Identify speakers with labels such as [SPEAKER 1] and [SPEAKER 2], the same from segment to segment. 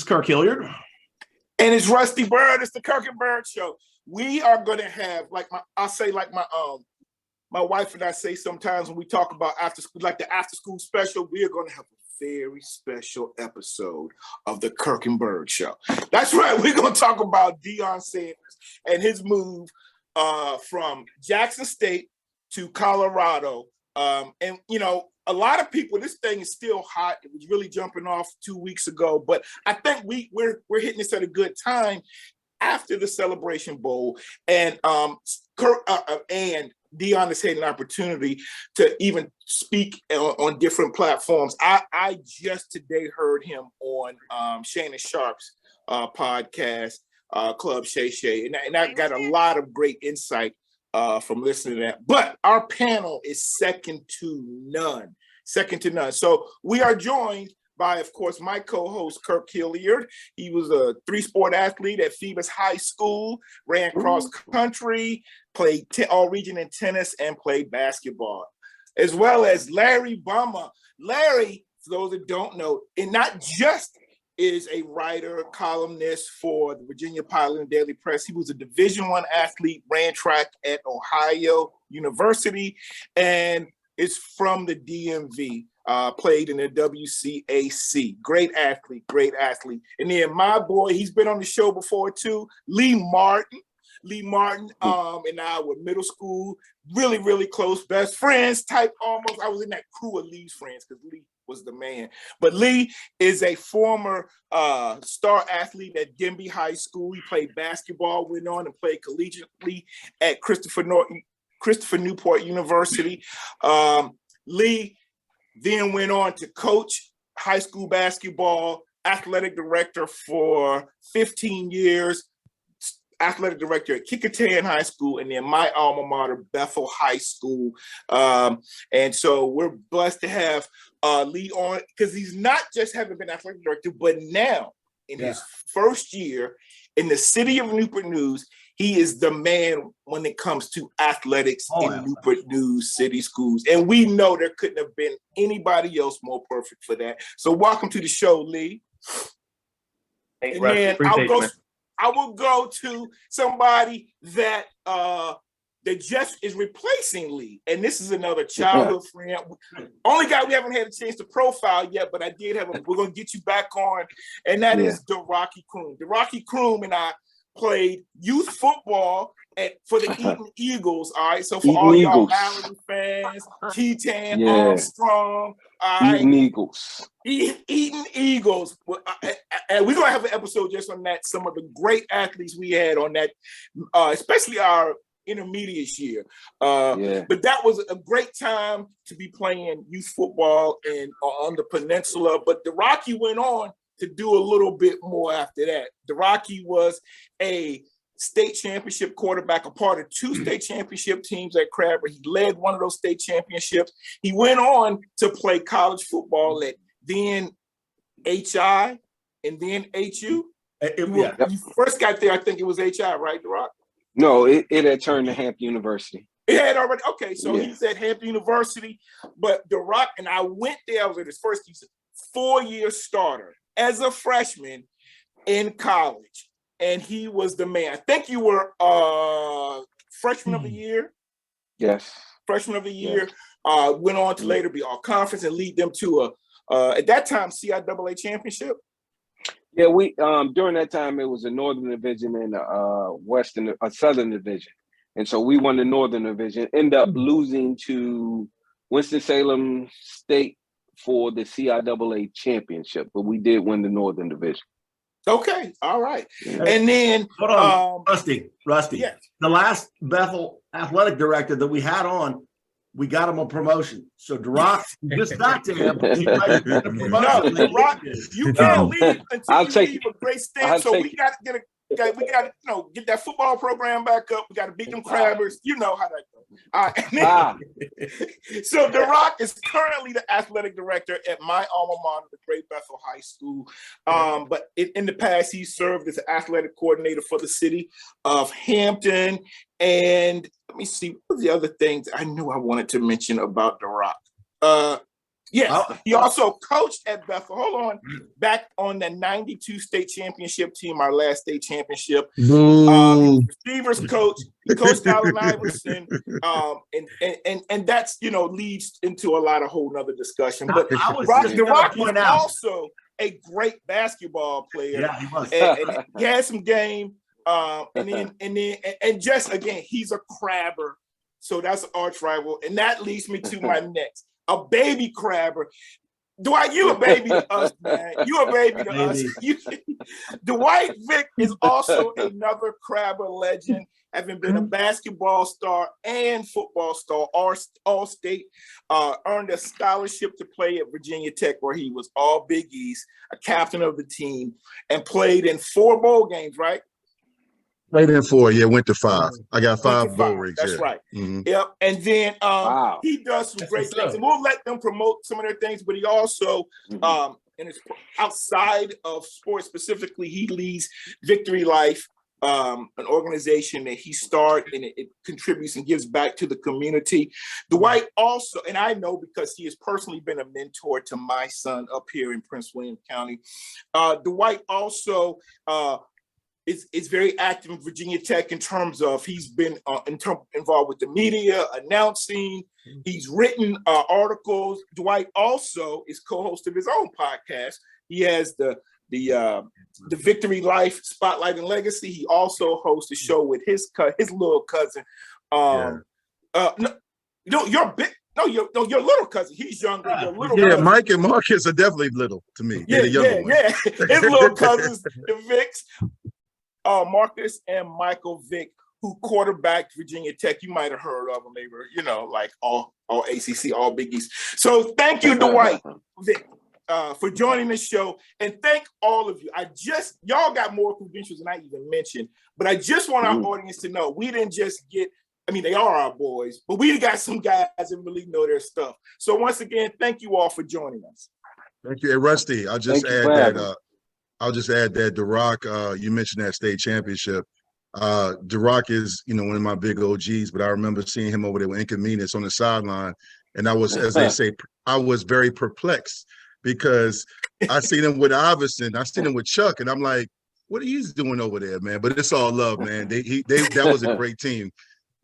[SPEAKER 1] is Kirk Hilliard.
[SPEAKER 2] And it's Rusty Byrd. It's the Kirk and Byrd Show. We are going to have, my wife and I say sometimes when we talk about after school, like the after school special, we are going to have a very special episode of the Kirk and Byrd Show. That's right. We're going to talk about Deion Sanders and his move from Jackson State to Colorado. And, you know, a lot of people, this thing is still hot. It was really jumping off 2 weeks ago, but I think we're hitting this at a good time after the Celebration Bowl, and and Deion has had an opportunity to even speak on different platforms. I just today heard him on Shannon Sharp's podcast, Club Shay Shay, and I got a lot of great insight from listening to that. But our panel is second to none. So we are joined by, of course, my co-host, Kirk Hilliard. He was a three-sport athlete at Phoebus High School, ran cross country, played all-region in tennis, and played basketball. As well as Larry Rubama. Larry, for those that don't know, and not just is a writer, columnist for the Virginia Pilot and Daily Press. He was a Division I athlete, ran track at Ohio University, and is from the DMV, played in the WCAC. Great athlete. And then my boy, he's been on the show before too, Lee Martin. And I were middle school, really, really close, best friends type almost. I was in that crew of Lee's friends because Lee was the man. But Lee is a former star athlete at Denbigh High School. He played basketball, went on and played collegiately at Christopher Newport University. Lee then went on to coach high school basketball, athletic director for 15 years, athletic director at Kecoughtan High School, and then my alma mater, Bethel High School. And so we're blessed to have Lee on, because he's not just having been athletic director, but now in his first year in the city of Newport News, he is the man when it comes to athletics in Newport News City Schools. And we know there couldn't have been anybody else more perfect for that. So welcome to the show, Lee.
[SPEAKER 3] Thanks,
[SPEAKER 2] and then I will go to somebody that just is replacing Lee. And this is another childhood friend. Only guy we haven't had a chance to profile yet, but I did have we're going to get you back on. And that is DeRocke Croom. DeRocke Croom and I played youth football for the Eaton Eagles. All right. So for all y'all Maryland fans, Keaton, Armstrong,
[SPEAKER 3] Eaton Eagles.
[SPEAKER 2] Eaton Eagles. And we're going to have an episode just on that. Some of the great athletes we had on that, especially our intermediate year. But that was a great time to be playing youth football and on the peninsula. But DeRocke went on to do a little bit more after that. DeRocke was a state championship quarterback, a part of 2 state championship teams at Crabber. He led one of those state championships. He went on to play college football at then HI and then HU. You first got there, I think it was HI, right, DeRocke?
[SPEAKER 3] No, it had turned to Hampton University.
[SPEAKER 2] It had already, okay, so he's at Hampton University, but DeRocke, and I went there, I was at his first 4-year starter as a freshman in college, and he was the man. I think you were freshman of the year.
[SPEAKER 3] Yes.
[SPEAKER 2] Freshman of the year. Went on to later be all conference and lead them to at that time, CIAA championship.
[SPEAKER 3] Yeah, we during that time it was a Northern Division and a Southern Division, and so we won the Northern Division. Ended up losing to Winston-Salem State for the CIAA championship, but we did win the Northern Division.
[SPEAKER 2] Okay, all right. And then
[SPEAKER 1] hold on, Rusty.
[SPEAKER 2] Yes.
[SPEAKER 1] The last Bethel athletic director that we had on, we got him a promotion. So DeRocke just got to him.
[SPEAKER 2] DeRocke, you can't leave until you leave a great stint. So we got to get get that football program back up. We got to beat them Crabbers. You know how that goes. All right. So DeRocke is currently the athletic director at my alma mater, the great Bethel High School. But in the past, he served as an athletic coordinator for the city of Hampton. And let me see, what were the other things I knew I wanted to mention about DeRocke? Yes, he also coached at Bethel. Hold on, back on the '92 state championship team, our last state championship. Receivers coach. He coached Allen Iverson, and that's leads into a lot of whole nother discussion. But DeRocke was also a great basketball player.
[SPEAKER 1] Yeah, he was.
[SPEAKER 2] And he had some game. And just again, he's a crabber. So that's an arch rival, and that leads me to my next. A baby crabber. Dwight, you a baby to us, man. You a baby to us. Dwight Vick is also another crabber legend, having been a basketball star and football star, all-state, earned a scholarship to play at Virginia Tech, where he was all Big East, a captain of the team, and played in 4 bowl games, right?
[SPEAKER 4] Played in 4, went to 5. I got 5 bowl rings.
[SPEAKER 2] That's right. Yep. And then he does some great things, and we'll let them promote some of their things. But he also, and it's outside of sports specifically, he leads Victory Life, an organization that he started, and it contributes and gives back to the community. Dwight also, and I know because he has personally been a mentor to my son up here in Prince William County. Dwight also is very active in Virginia Tech in terms of he's been involved with the media, announcing. He's written articles. Dwight also is co-host of his own podcast. He has the Victory Life Spotlight and Legacy. He also hosts a show with his little cousin. Your little cousin. He's younger. Your little cousin.
[SPEAKER 4] Mike and Marcus are definitely little to me.
[SPEAKER 2] Yeah. His little cousins, the Vicks. Marcus and Michael Vick, who quarterbacked Virginia Tech. You might have heard of them. They were, like all ACC, all Big East. So thank you, Dwight Vick, for joining the show. And thank all of you. Y'all got more credentials than I even mentioned, but I just want our audience to know we didn't just they are our boys, but we got some guys that really know their stuff. So once again, thank you all for joining us.
[SPEAKER 4] Thank you. Hey, Rusty, I'll just add that DeRocke, you mentioned that state championship. DeRocke is, one of my big OGs, but I remember seeing him over there with Inconvenience on the sideline. And I was, as they say, I was very perplexed because I seen him with Iverson, I seen him with Chuck, and I'm like, what are you doing over there, man? But it's all love, man. That was a great team.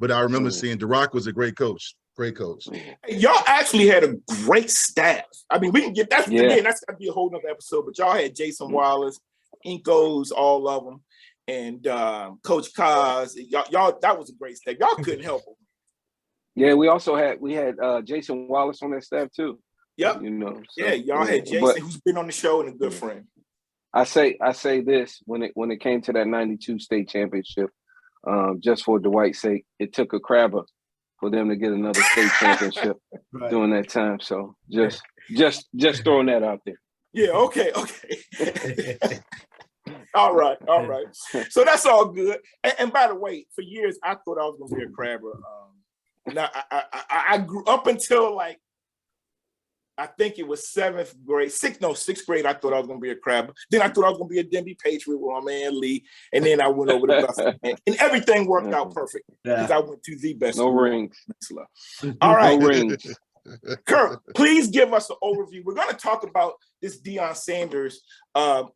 [SPEAKER 4] But I remember seeing DeRocke was a great coach. Great coach.
[SPEAKER 2] Y'all actually had a great staff. We can get that. Again, that's gonna be a whole nother episode. But y'all had Jason Wallace, Inkos, all of them, and Coach Kaz. Y'all, that was a great staff. Y'all couldn't help them.
[SPEAKER 3] Yeah, we had Jason Wallace on that staff too.
[SPEAKER 2] Yep. Y'all had Jason, who's been on the show and a good friend.
[SPEAKER 3] I say this when it came to that '92 state championship, just for Dwight's sake, it took a crabber for them to get another state championship during that time. So just throwing that out there.
[SPEAKER 2] Yeah, okay. All right. So that's all good. And by the way, for years I thought I was gonna be a crabber. And I grew up until I think it was sixth grade. I thought I was going to be a crabber. Then I thought I was going to be a Denbigh Patriot with my man Lee. And then I went over to Bethel. And everything worked out perfect because I went to the best.
[SPEAKER 3] No rings.
[SPEAKER 2] All right.
[SPEAKER 3] No rings.
[SPEAKER 2] Kirk, please give us an overview. We're going to talk about this Deion Sanders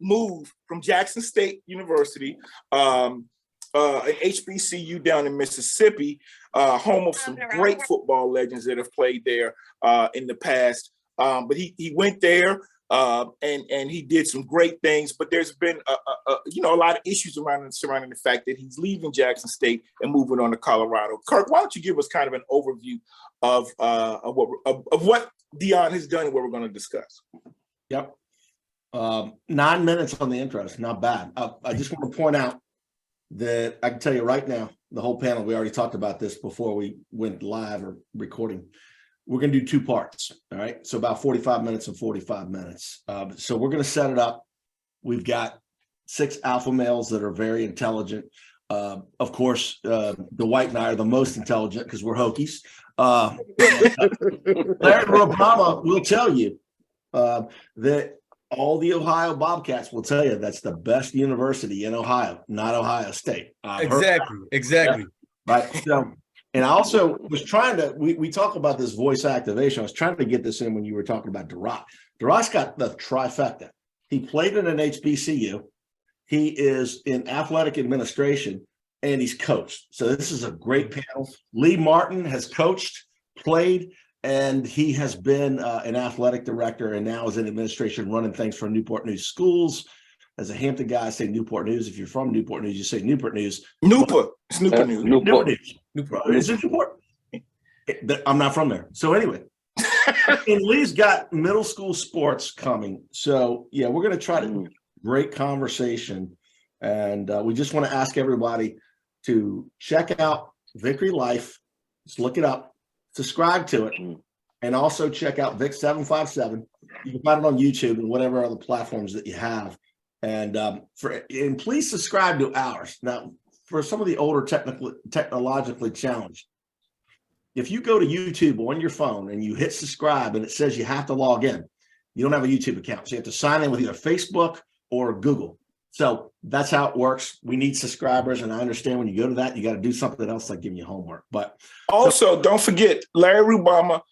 [SPEAKER 2] move from Jackson State University, an HBCU down in Mississippi, home of some great football legends that have played there in the past. But he went there and he did some great things. But there's been a lot of issues surrounding the fact that he's leaving Jackson State and moving on to Colorado. Kirk, why don't you give us kind of an overview of what Deion has done and what we're going to discuss?
[SPEAKER 1] Yep. 9 minutes on the intro. Not bad. I just want to point out that I can tell you right now, the whole panel, we already talked about this before we went live or recording. We're going to do 2 parts. All right. So about 45 minutes and 45 minutes. So we're going to set it up. We've got 6 alpha males that are very intelligent. Of course, Dwight and I are the most intelligent because we're Hokies. Larry Rubama will tell you that all the Ohio Bobcats will tell you that's the best university in Ohio, not Ohio State.
[SPEAKER 5] Exactly.
[SPEAKER 1] Yeah. Right. So And I also was trying to, we talk about this voice activation. I was trying to get this in when you were talking about DeRocke. DeRocke's got the trifecta. He played in an HBCU. He is in athletic administration, and he's coached. So this is a great panel. Lee Martin has coached, played, and he has been an athletic director and now is in administration running things for Newport News schools. As a Hampton guy, I say Newport News. If you're from Newport News, you say Newport News.
[SPEAKER 2] Newport. It's Newport News.
[SPEAKER 3] Newport.
[SPEAKER 1] Newport. Is it Newport? I'm not from there. So anyway, and Lee's got middle school sports coming. So yeah, we're going to try to great conversation. And we just want to ask everybody to check out Victory Life. Just look it up, subscribe to it, and also check out Vic 757. You can find it on YouTube and whatever other platforms that you have. And please subscribe to ours. Now, for some of the older technologically challenged, if you go to YouTube on your phone and you hit subscribe and it says you have to log in, you don't have a YouTube account. So you have to sign in with either Facebook or Google. So that's how it works. We need subscribers. And I understand when you go to that, you got to do something else like giving you homework. But
[SPEAKER 2] also, don't forget Larry Rubama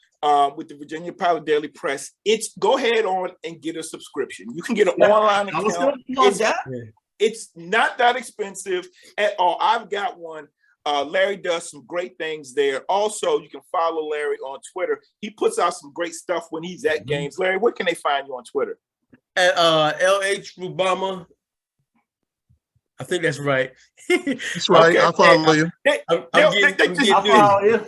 [SPEAKER 2] with the Virginia Pilot Daily Press. Go ahead on and get a subscription. You can get an online account. It's not that expensive at all. I've got one. Larry does some great things there. Also, you can follow Larry on Twitter. He puts out some great stuff when he's at games. Larry, where can they find you on Twitter?
[SPEAKER 5] At LH Rubama. I think that's right.
[SPEAKER 4] That's right.
[SPEAKER 2] Okay.
[SPEAKER 4] I follow you.
[SPEAKER 1] I'll follow you.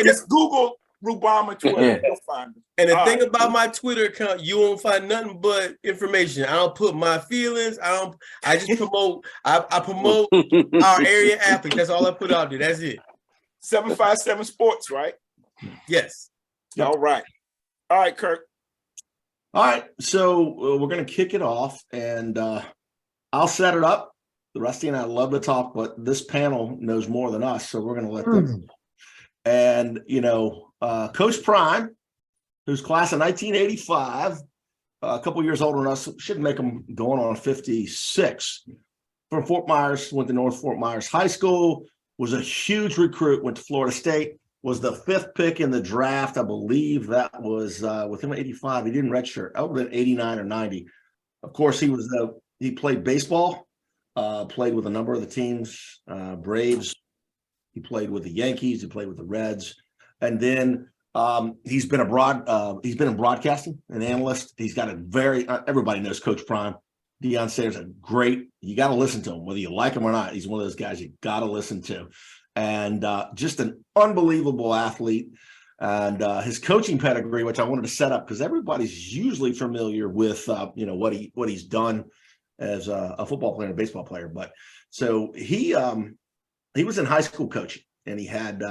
[SPEAKER 2] Just Google Rubama Twitter. You'll find it.
[SPEAKER 5] And the thing about my Twitter account, you won't find nothing but information. I don't put my feelings. I just promote. I promote our area athletes. That's all I put out there. That's it.
[SPEAKER 2] 757 Sports, right?
[SPEAKER 5] Yes.
[SPEAKER 2] All right. All right, Kirk.
[SPEAKER 1] All right. So we're going to kick it off, and I'll set it up. Rusty and I love to talk, but this panel knows more than us, so we're going to let them. And, Coach Prime, who's class of 1985, a couple years older than us, should make him going on 56. From Fort Myers, went to North Fort Myers High School, was a huge recruit, went to Florida State, was the 5th pick in the draft. I believe that was with him at 85. He didn't redshirt. I would have been 89 or 90. Of course, he played baseball, played with a number of the teams, Braves. He played with the Yankees. He played with the Reds. And then he's been in broadcasting, an analyst. He's got everybody knows Coach Prime. Deion Sanders, you got to listen to him, whether you like him or not. He's one of those guys you got to listen to. And just an unbelievable athlete. And his coaching pedigree, which I wanted to set up because everybody's usually familiar with, what he's done as a football player and a baseball player. But so he was in high school coaching, and he had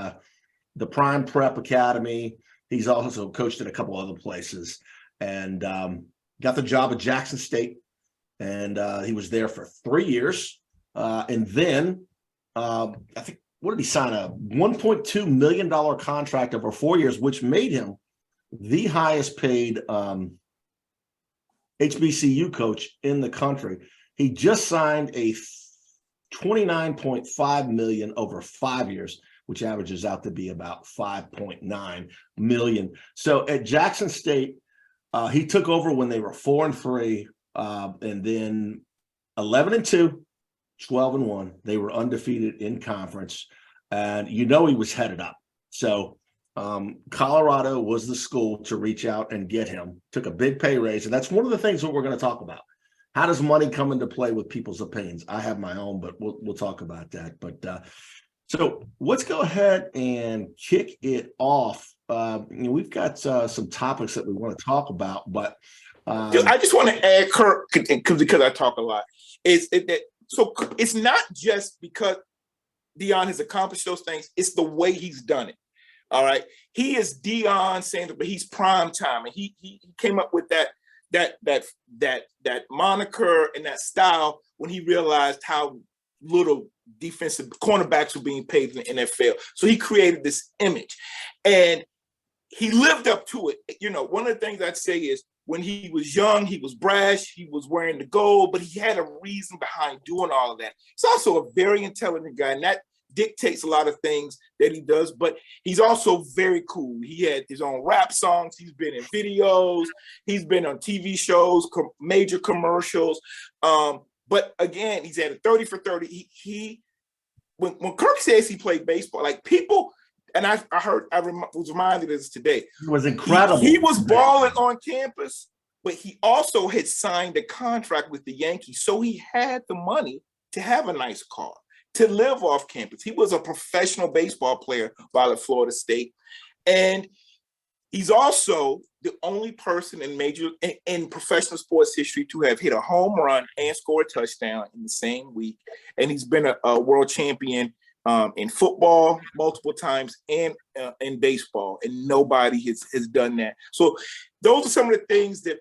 [SPEAKER 1] the Prime Prep Academy. He's also coached at a couple other places, and got the job at Jackson State. And he was there for 3 years. And then I think, what did he sign? A $1.2 million contract over 4 years, which made him the highest paid HBCU coach in the country. He just signed a $29.5 million over 5 years, which averages out to be about $5.9 million. So at Jackson State, he took over when they were 4-3, and then 11-2, 12-1. They were undefeated in conference, and he was headed up. So Colorado was the school to reach out and get him. Took a big pay raise, and that's one of the things that we're going to talk about. How does money come into play with people's opinions? I have my own, but we'll talk about that. But so let's go ahead and kick it off. We've got some topics that we want to talk about, but
[SPEAKER 2] I just want to add, Kirk, because I talk a lot. So it's not just because Deion has accomplished those things; it's the way he's done it. All right, he is Deion Sanders, but he's prime time, and he came up with that moniker and that style when he realized how little defensive cornerbacks were being paid in the NFL. So he created this image, and he lived up to it. One of the things I'd say is when he was young, he was brash, he was wearing the gold, but he had a reason behind doing all of that. He's also a very intelligent guy, and dictates a lot of things that he does, but he's also very cool. He had his own rap songs. He's been in videos. He's been on TV shows, major commercials. But again, he's at a 30 for 30. When Kirk says he played baseball, like people, and I was reminded of this today.
[SPEAKER 1] It was incredible.
[SPEAKER 2] He was balling on campus, but he also had signed a contract with the Yankees. So he had the money to have a nice car, to live off campus. He was a professional baseball player while at Florida State. And he's also the only person in professional sports history to have hit a home run and scored a touchdown in the same week. And he's been a world champion in football multiple times and in baseball, and nobody has done that. So those are some of the things that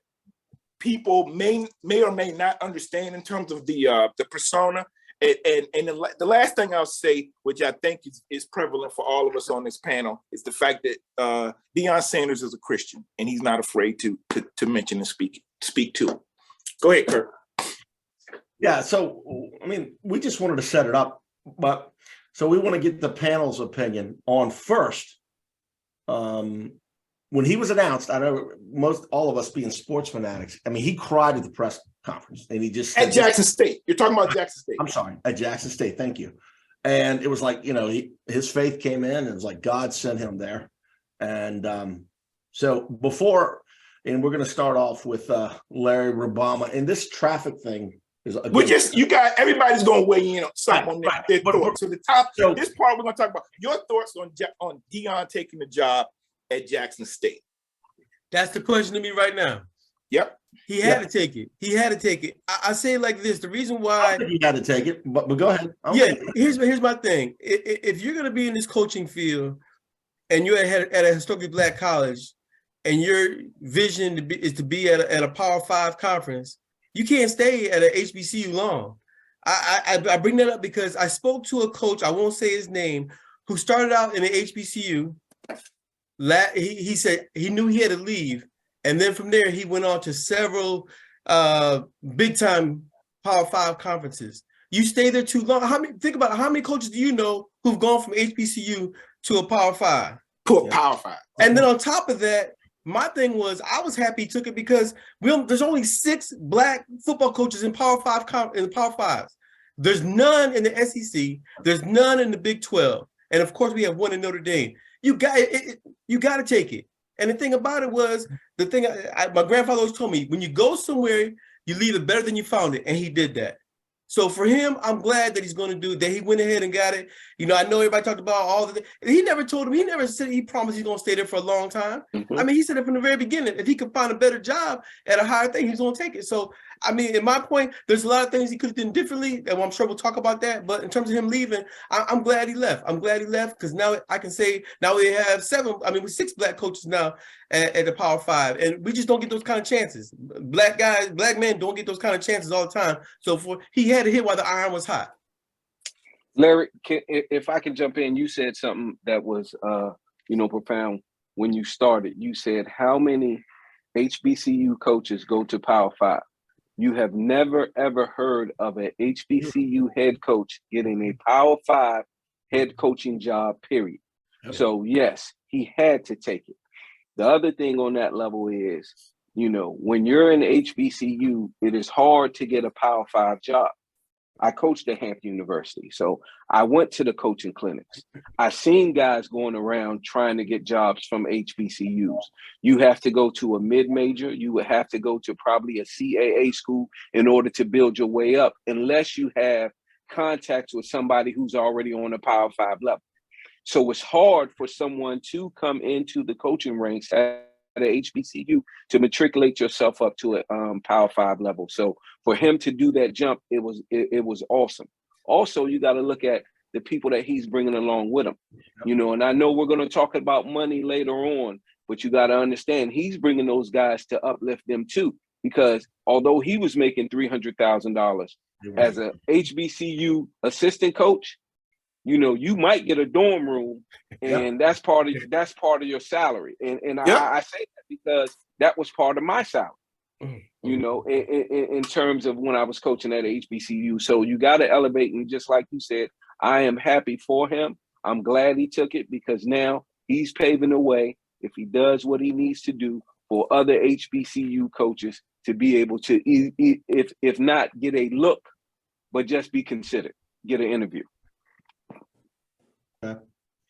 [SPEAKER 2] people may or may not understand in terms of the persona. And the last thing I'll say, which I think is prevalent for all of us on this panel, is the fact that Deion Sanders is a Christian, and he's not afraid to mention and speak to it. Go ahead, Kirk.
[SPEAKER 1] Yeah, so I mean, we just wanted to set it up, but so we want to get the panel's opinion on first. When he was announced, I know all of us being sports fanatics, I mean, he cried at the press conference, and he just
[SPEAKER 2] at Jackson State. You're talking about Jackson State.
[SPEAKER 1] I'm sorry, at Jackson State. Thank you. And it was like, you know, his faith came in, and it was like God sent him there. And so before, and we're going to start off with Larry Rubama, and this traffic thing is everybody's going to weigh in on something on their thoughts. So this part we're going to talk about your thoughts on Deion taking the job at Jackson State.
[SPEAKER 5] That's the question to me right now.
[SPEAKER 2] Yep.
[SPEAKER 5] He had to take it. He had to take it. I say it like this. The reason why
[SPEAKER 1] he had to take it, but go ahead.
[SPEAKER 5] Here's my thing. If you're going to be in this coaching field and you're at a historically Black college and your vision is to be at a Power 5 conference, you can't stay at an HBCU long. I bring that up because I spoke to a coach, I won't say his name, who started out in the HBCU. He said he knew he had to leave. And then from there, he went on to several big-time Power 5 conferences. You stay there too long. Think about how many coaches do you know who've gone from HBCU to a Power 5?
[SPEAKER 2] Power 5.
[SPEAKER 5] And then on top of that, my thing was I was happy he took it because there's only 6 Black football coaches in Power 5 in the Power 5s. There's none in the SEC. There's none in the Big 12. And of course, we have one in Notre Dame. You got to take it. And the thing about it was, my grandfather always told me, when you go somewhere, you leave it better than you found it. And he did that. So for him, I'm glad that he's going to do that. He went ahead and got it. You know, I know everybody talked about all the things. He never said he promised he's going to stay there for a long time. Mm-hmm. I mean, he said it from the very beginning. If he could find a better job at a higher thing, he's going to take it. So, I mean, in my point, there's a lot of things he could have done differently, and I'm sure we'll talk about that. But in terms of him leaving, I'm glad he left. I'm glad he left because now I can say now we have 6 Black coaches now at the Power 5, and we just don't get those kind of chances. Black men don't get those kind of chances all the time. So he had to hit while the iron was hot.
[SPEAKER 3] Larry, if I can jump in, you said something that was, profound when you started. You said, how many HBCU coaches go to Power 5? You have never, ever heard of an HBCU head coach getting a Power 5 head coaching job, period. Okay. So, yes, he had to take it. The other thing on that level is, when you're in HBCU, it is hard to get a Power 5 job. I coached at Hampton University, so I went to the coaching clinics. I've seen guys going around trying to get jobs from HBCUs. You have to go to a mid-major. You would have to go to probably a CAA school in order to build your way up, unless you have contacts with somebody who's already on a Power 5 level. So it's hard for someone to come into the coaching ranks at a HBCU to matriculate yourself up to a Power 5 level. So for him to do that jump, it was awesome. Also, you got to look at the people that he's bringing along with him, and I know we're going to talk about money later on, but you got to understand he's bringing those guys to uplift them too, because although he was making $300,000 as a HBCU assistant coach, you might get a dorm room, and that's part of your salary. And I say that because that was part of my salary, in terms of when I was coaching at HBCU. So you got to elevate. And just like you said, I am happy for him. I'm glad he took it because now he's paving the way, if he does what he needs to do, for other HBCU coaches to be able to, if not get a look, but just be considered, get an interview.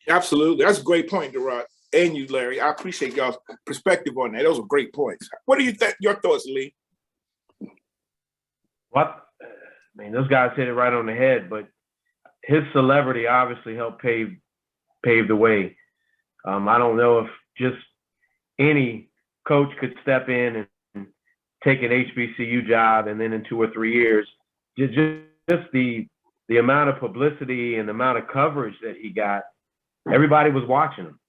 [SPEAKER 2] Absolutely. That's a great point, DeRocke. And you, Larry. I appreciate y'all's perspective on that. Those are great points. What do you think? Your thoughts, Lee?
[SPEAKER 6] What? I mean, those guys hit it right on the head, but his celebrity obviously helped pave the way. I don't know if just any coach could step in and take an HBCU job, and then in 2 or 3 years, just the amount of publicity and the amount of coverage that he got, everybody was watching him.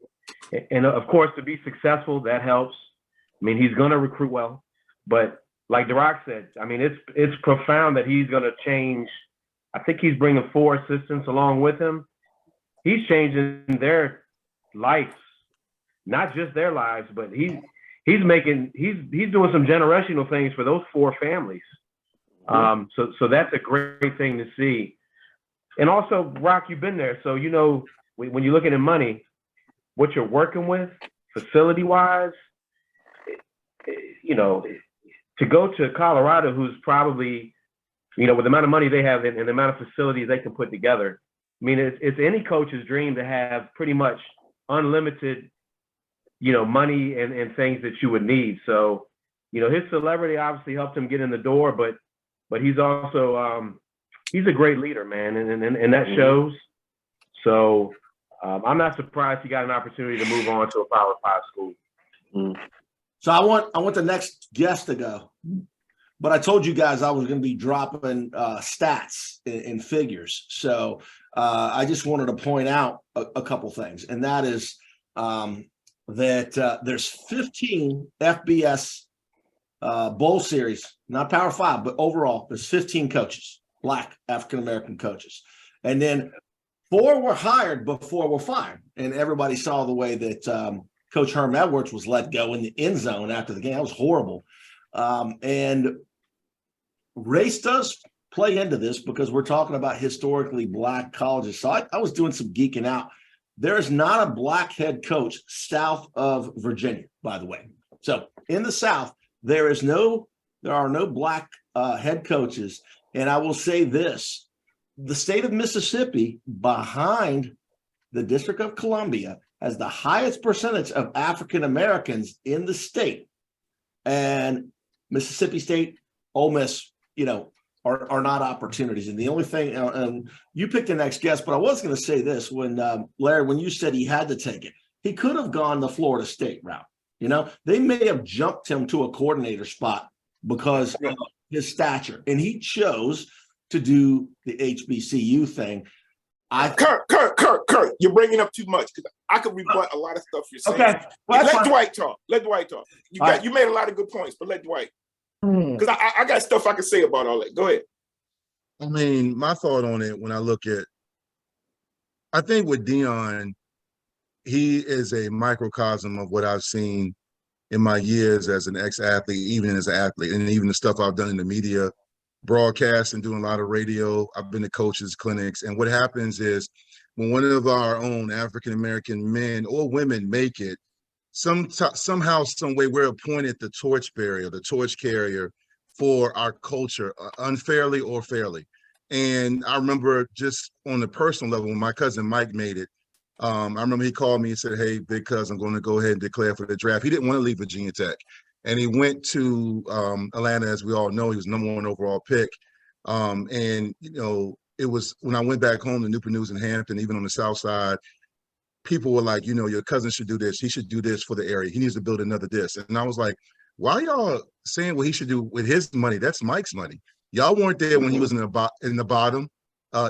[SPEAKER 6] And of course, to be successful, that helps. I mean, he's going to recruit well, but like DeRocke said, I mean, it's profound that he's going to change. I think he's bringing 4 assistants along with him. He's changing their lives, not just their lives, but he's doing some generational things for those 4 families. So that's a great thing to see. And also, Rock, you've been there, so you know when you're looking at money, what you're working with, facility-wise, you know, to go to Colorado, who's probably, you know, with the amount of money they have and the amount of facilities they can put together, I mean, it's any coach's dream to have pretty much unlimited, you know, money and things that you would need. So, you know, his celebrity obviously helped him get in the door, but he's also, he's a great leader, man, and that shows. So I'm not surprised he got an opportunity to move on to a Power 5 school.
[SPEAKER 1] So I want the next guest to go, but I told you guys I was going to be dropping stats and figures. So I just wanted to point out a couple things, and that is that there's 15 FBS bowl series, not Power 5, but overall there's 15 coaches, Black African-American coaches. And then 4 were hired before were fired. And everybody saw the way that Coach Herm Edwards was let go in the end zone after the game. That was horrible. And race does play into this because we're talking about historically Black colleges. So I was doing some geeking out. There is not a Black head coach south of Virginia, by the way. So in the South, there are no Black head coaches. And I will say this, the state of Mississippi, behind the District of Columbia, has the highest percentage of African Americans in the state. And Mississippi State, Ole Miss, you know, are not opportunities. And the only thing, you picked the next guest, but I was going to say this when, Larry, when you said he had to take it, he could have gone the Florida State route. You know, they may have jumped him to a coordinator spot because of his stature, and he chose to do the HBCU thing.
[SPEAKER 2] Kirk, you're bringing up too much because I could rebut a lot of stuff you're saying.
[SPEAKER 1] Okay, well,
[SPEAKER 2] let Dwight talk. You made a lot of good points, but let Dwight, because I got stuff I can say about all that. Go ahead.
[SPEAKER 4] I mean, my thought on it when I look at, I think with Deion, he is a microcosm of what I've seen in my years as an ex-athlete, even as an athlete, and even the stuff I've done in the media, broadcast and doing a lot of radio. I've been to coaches' clinics. And what happens is when one of our own African-American men or women make it, somehow, some way, we're appointed the torchbearer, the torch carrier for our culture, unfairly or fairly. And I remember just on the personal level, when my cousin Mike made it, I remember he called me and said, "Hey, big cuz, I'm going to go ahead and declare for the draft." He didn't want to leave Virginia Tech. And he went to Atlanta, as we all know. He was #1 overall pick. And, you know, it was when I went back home to Newport News and Hampton, even on the South Side, people were like, you know, your cousin should do this. He should do this for the area. He needs to build another this. And I was like, why are y'all saying what he should do with his money? That's Mike's money. Y'all weren't there when he was in the bottom,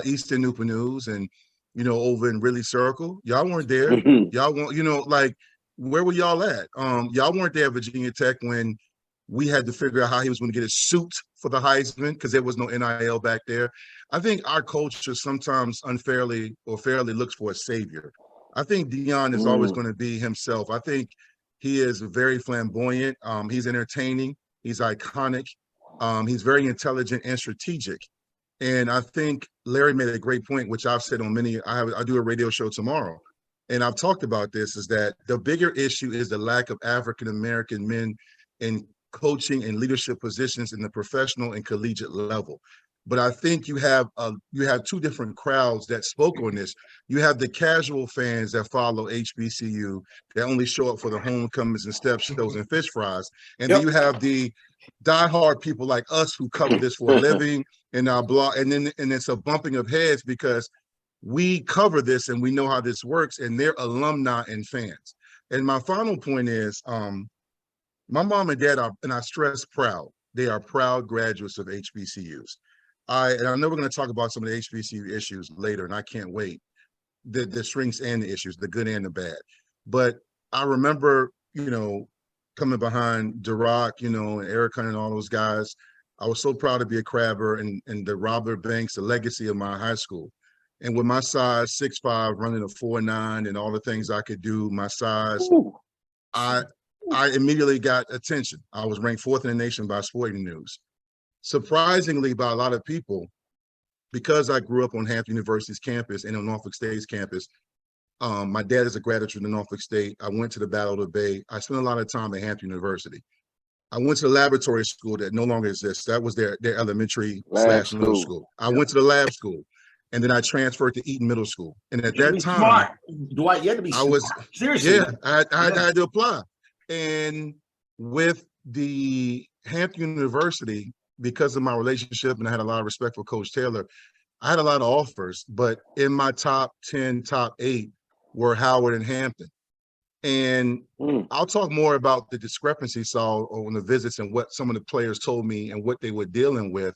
[SPEAKER 4] Eastern Newport News and, you know, over in Ridley Circle. Y'all weren't there. Y'all weren't, you know, like, where were y'all at? Y'all weren't there at Virginia Tech when we had to figure out how he was going to get his suit for the Heisman because there was no NIL back there. I think our culture sometimes unfairly or fairly looks for a savior. I think Deion is always going to be himself. I think he is very flamboyant. He's entertaining. He's iconic. He's very intelligent and strategic. And I think Larry made a great point, which I've said on many, I do a radio show tomorrow, and I've talked about this, is that the bigger issue is the lack of African-American men in coaching and leadership positions in the professional and collegiate level. But I think you have two different crowds that spoke on this. You have the casual fans that follow HBCU that only show up for the homecomings and step shows and fish fries. And then you have the diehard people like us who cover this for a living in our blog. And it's a bumping of heads because we cover this and we know how this works, and they're alumni and fans. And my final point is, my mom and dad are, and I stress proud, they are proud graduates of HBCUs. And I know we're going to talk about some of the HBCU issues later, and I can't wait. The strengths and the issues, the good and the bad. But I remember, coming behind DeRocke, and Eric Hunt and all those guys. I was so proud to be a Crabber and the Robert Banks, the legacy of my high school. And with my size, 6'5", running a 4'9", and all the things I could do, my size, I immediately got attention. I was ranked 4th in the nation by Sporting News. Surprisingly, by a lot of people, because I grew up on Hampton University's campus and on Norfolk State's campus, my dad is a graduate of Norfolk State. I went to the Battle of the Bay. I spent a lot of time at Hampton University. I went to the laboratory school that no longer exists. That was their elementary / middle school. I went to the lab school, and then I transferred to Eaton Middle School. And at that time,
[SPEAKER 1] smart. Dwight, you had to be smart. Seriously.
[SPEAKER 4] Yeah, I had to apply. And with the Hampton University, because of my relationship, and I had a lot of respect for Coach Taylor, I had a lot of offers, but in my top 10, top 8 were Howard and Hampton. And I'll talk more about the discrepancy saw on the visits and what some of the players told me and what they were dealing with.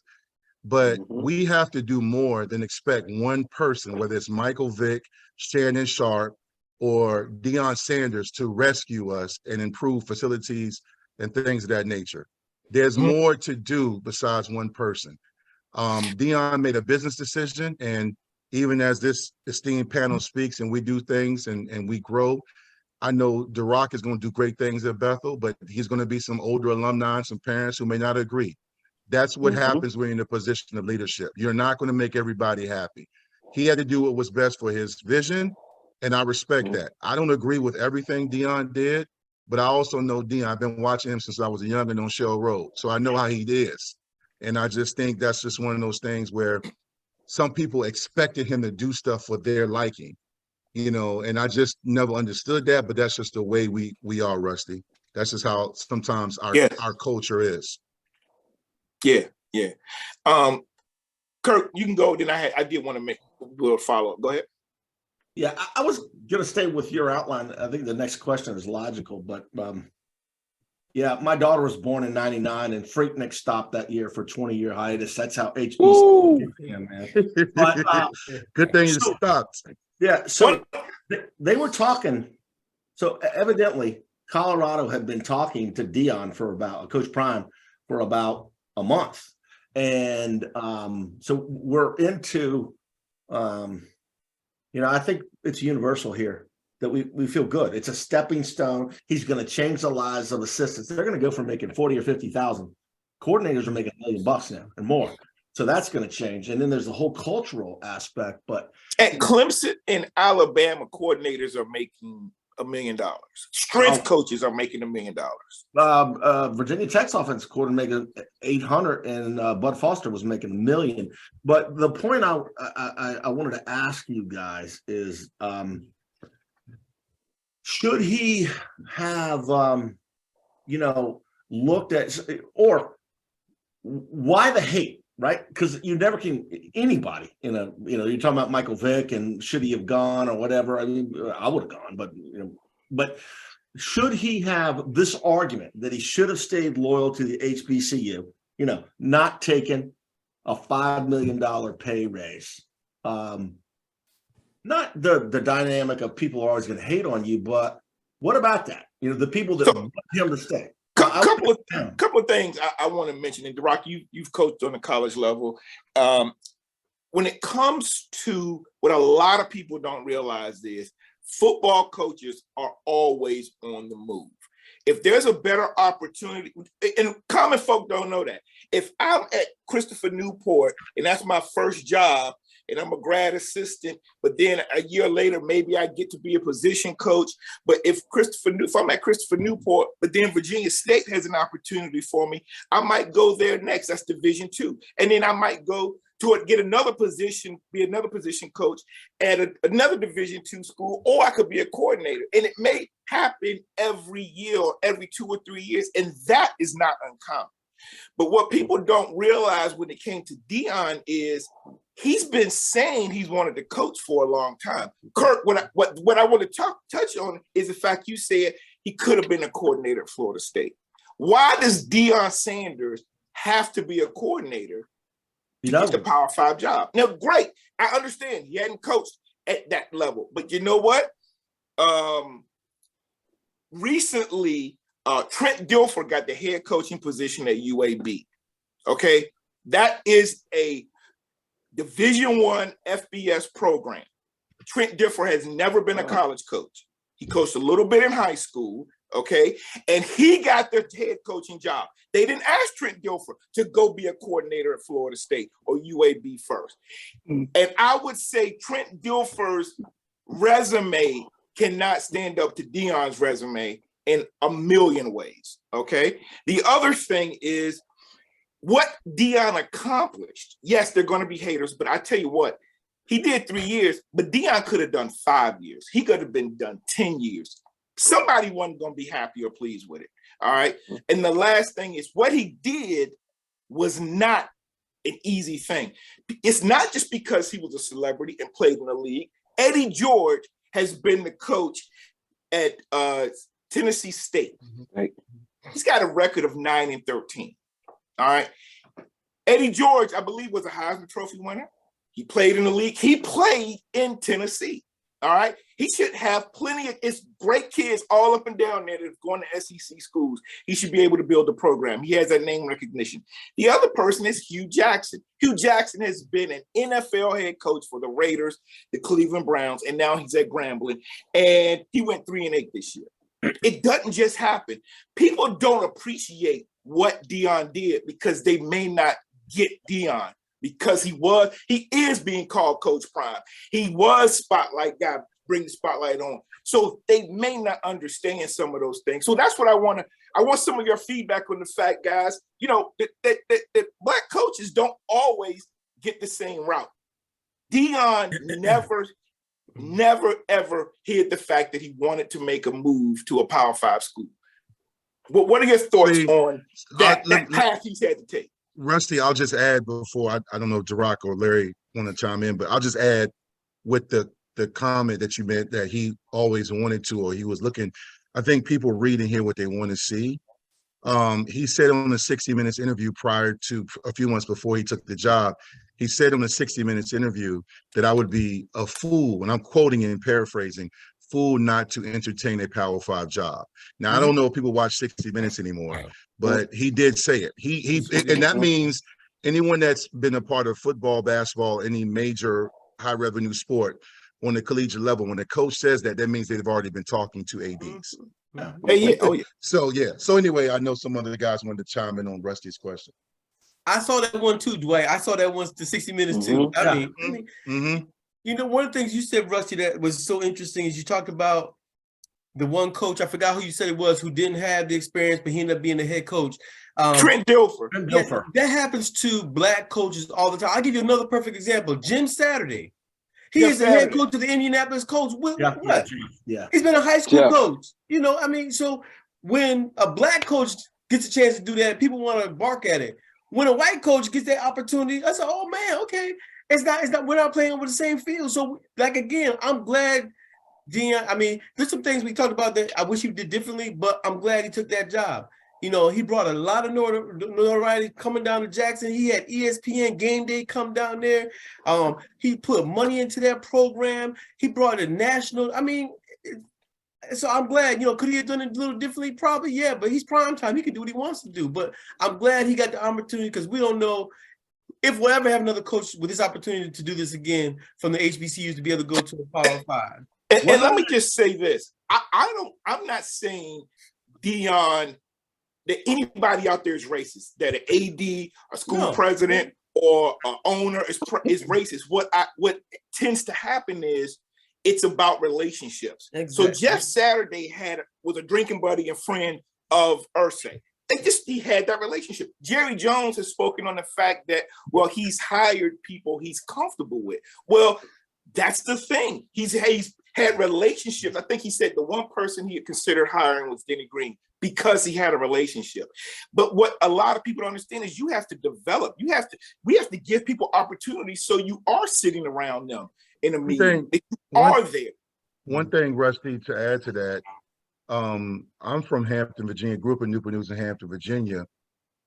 [SPEAKER 4] But we have to do more than expect one person, whether it's Michael Vick, Shannon Sharp, or Deion Sanders, to rescue us and improve facilities and things of that nature. There's more to do besides one person. Deion made a business decision, and even as this esteemed panel speaks and we do things and we grow, I know DeRocke is going to do great things at Bethel, but he's going to be some older alumni and some parents who may not agree. That's what happens when you're in a position of leadership. You're not going to make everybody happy. He had to do what was best for his vision, and I respect that. I don't agree with everything Deion did, but I also know Deion. I've been watching him since I was a youngin' on Shell Road, so I know how he is. And I just think that's just one of those things where some people expected him to do stuff for their liking, and I just never understood that, but that's just the way we are, Rusty. That's just how sometimes our culture is.
[SPEAKER 2] Yeah. Kirk, you can go. Then I did want to make a follow-up. Go ahead.
[SPEAKER 1] Yeah, I was going to stay with your outline. I think the next question is logical, but my daughter was born in '99, and Freaknik stopped that year for 20-year hiatus. That's how HBCU came, man. But
[SPEAKER 4] good thing it stopped.
[SPEAKER 1] Yeah, so they were talking. So evidently, Colorado had been talking to Deion Coach Prime for about a month, and so we're into. I think it's universal here that we feel good. It's a stepping stone. He's going to change the lives of assistants. They're going to go from making 40 or 50,000. Coordinators are making $1 million now and more. So that's going to change. And then there's the whole cultural aspect. But
[SPEAKER 2] at Clemson and Alabama, coordinators are making $1 million. Strength coaches are making $1 million.
[SPEAKER 1] Virginia Tech's offense coordinator making 800, and Bud Foster was making $1 million. But the point I wanted to ask you guys is, should he have, looked at, or why the hate? Right, because you never can anybody. You're talking about Michael Vick and should he have gone or whatever. I mean, I would have gone, but should he have this argument that he should have stayed loyal to the HBCU? Not taking a $5 million pay raise. Not the dynamic of people are always going to hate on you, but what about that? The people that want him to stay.
[SPEAKER 2] Couple of things I want to mention. And DeRocke, you've coached on the college level. When it comes to what a lot of people don't realize is football coaches are always on the move. if there's a better opportunity, and common folk don't know that. If I'm at Christopher Newport and that's my first job, and I'm a grad assistant, but then a year later, maybe I get to be a position coach. But if I'm at Christopher Newport, but then Virginia State has an opportunity for me, I might go there next. That's Division II. And then I might go to get another position, be another position coach at another Division II school, or I could be a coordinator. And it may happen every year or every 2 or 3 years. And that is not uncommon. But what people don't realize when it came to Deion is he's been saying he's wanted to coach for a long time. Kirk, what I want to touch on is the fact you said he could have been a coordinator at Florida State. Why does Deion Sanders have to be a coordinator to get the Power 5 job? Now, great. I understand he hadn't coached at that level. But you know what? Recently, Trent Dilfer got the head coaching position at UAB. Okay, that is a Division I FBS program. Trent Dilfer has never been a college coach. He coached a little bit in high school. Okay, and he got the head coaching job. They didn't ask Trent Dilfer to go be a coordinator at Florida State or UAB first. And I would say Trent Dilfer's resume cannot stand up to Deion's resume in a million ways, okay? The other thing is what Deion accomplished. Yes, they're going to be haters, but I tell you what, he did 3 years, but Deion could have done 5 years. He could have been done 10 years. Somebody wasn't going to be happy or pleased with it, all right? And the last thing is what he did was not an easy thing. It's not just because he was a celebrity and played in the league. Eddie George has been the coach at Tennessee State.
[SPEAKER 3] Right.
[SPEAKER 2] He's got a record of 9-13. All right. Eddie George, I believe, was a Heisman Trophy winner. He played in the league. He played in Tennessee. All right. He should have plenty of it's great kids all up and down there that's going to SEC schools. He should be able to build a program. He has that name recognition. The other person is Hugh Jackson. Hugh Jackson has been an NFL head coach for the Raiders, the Cleveland Browns, and now he's at Grambling. And he went 3-8 this year. It doesn't just happen. People don't appreciate what Deion did because they may not get Deion because he is being called Coach Prime. He was spotlight guy, bring the spotlight on. So they may not understand some of those things. So that's what I want some of your feedback on the fact, guys, you know, that Black coaches don't always get the same route. Deion never, ever hid the fact that he wanted to make a move to a Power 5 school. What are your thoughts on that path he's had to take?
[SPEAKER 4] Rusty, I'll just add before, I don't know if DeRocke or Larry want to chime in, but I'll just add with the comment that you meant that he always wanted to, or he was looking, I think people read and hear what they want to see. He said on the 60 Minutes interview prior to a few months before he took the job, he said on the 60 Minutes interview that I would be a fool, and I'm quoting and paraphrasing, fool not to entertain a Power 5 job. Now, I don't know if people watch 60 Minutes anymore, but he did say it. And that means anyone that's been a part of football, basketball, any major high revenue sport on the collegiate level, when the coach says that, that means they've already been talking to ADs. So anyway, I know some other guys wanted to chime in on Rusty's question.
[SPEAKER 5] I saw that one too, Dwight. I saw that one to 60 Minutes too. I mean, you know, one of the things you said, Rusty, that was so interesting is you talked about the one coach, I forgot who you said it was, who didn't have the experience, but he ended up being the head coach.
[SPEAKER 2] Trent Dilfer.
[SPEAKER 5] Yeah, that happens to Black coaches all the time. I'll give you another perfect example. Jim Saturday. He is the head coach of the Indianapolis Colts. Yeah. He's been a high school coach. You know, I mean, so when a Black coach gets a chance to do that, people want to bark at it. When a white coach gets that opportunity, I say, oh man, okay. It's not, we're not playing over the same field. So, like, again, I'm glad Deion, I mean, there's some things we talked about that I wish he did differently, but I'm glad he took that job. You know, he brought a lot of notoriety coming down to Jackson. He had ESPN Game Day come down there. He put money into that program. He brought a national, I mean, so I'm glad, you know, could he have done it a little differently? Probably, yeah, but he's prime time. He can do what he wants to do. But I'm glad he got the opportunity because we don't know if we'll ever have another coach with this opportunity to do this again from the HBCUs to be able to go to the Power 5.
[SPEAKER 2] And let me just say this. I'm not saying Deion, that anybody out there is racist, that an AD, a school president, or an owner is racist. What tends to happen is it's about relationships. Exactly. So Jeff Saturday was a drinking buddy and friend of Irsay. He had that relationship. Jerry Jones has spoken on the fact that, well, he's hired people he's comfortable with. Well, that's the thing. He's had relationships. I think he said the one person he had considered hiring was Denny Green because he had a relationship. But what a lot of people don't understand is you have to develop. We have to give people opportunities so you are sitting around them in a meeting. You are there.
[SPEAKER 4] One thing, Rusty, to add to that, I'm from Hampton, Virginia, grew up in Newport News in Hampton, Virginia.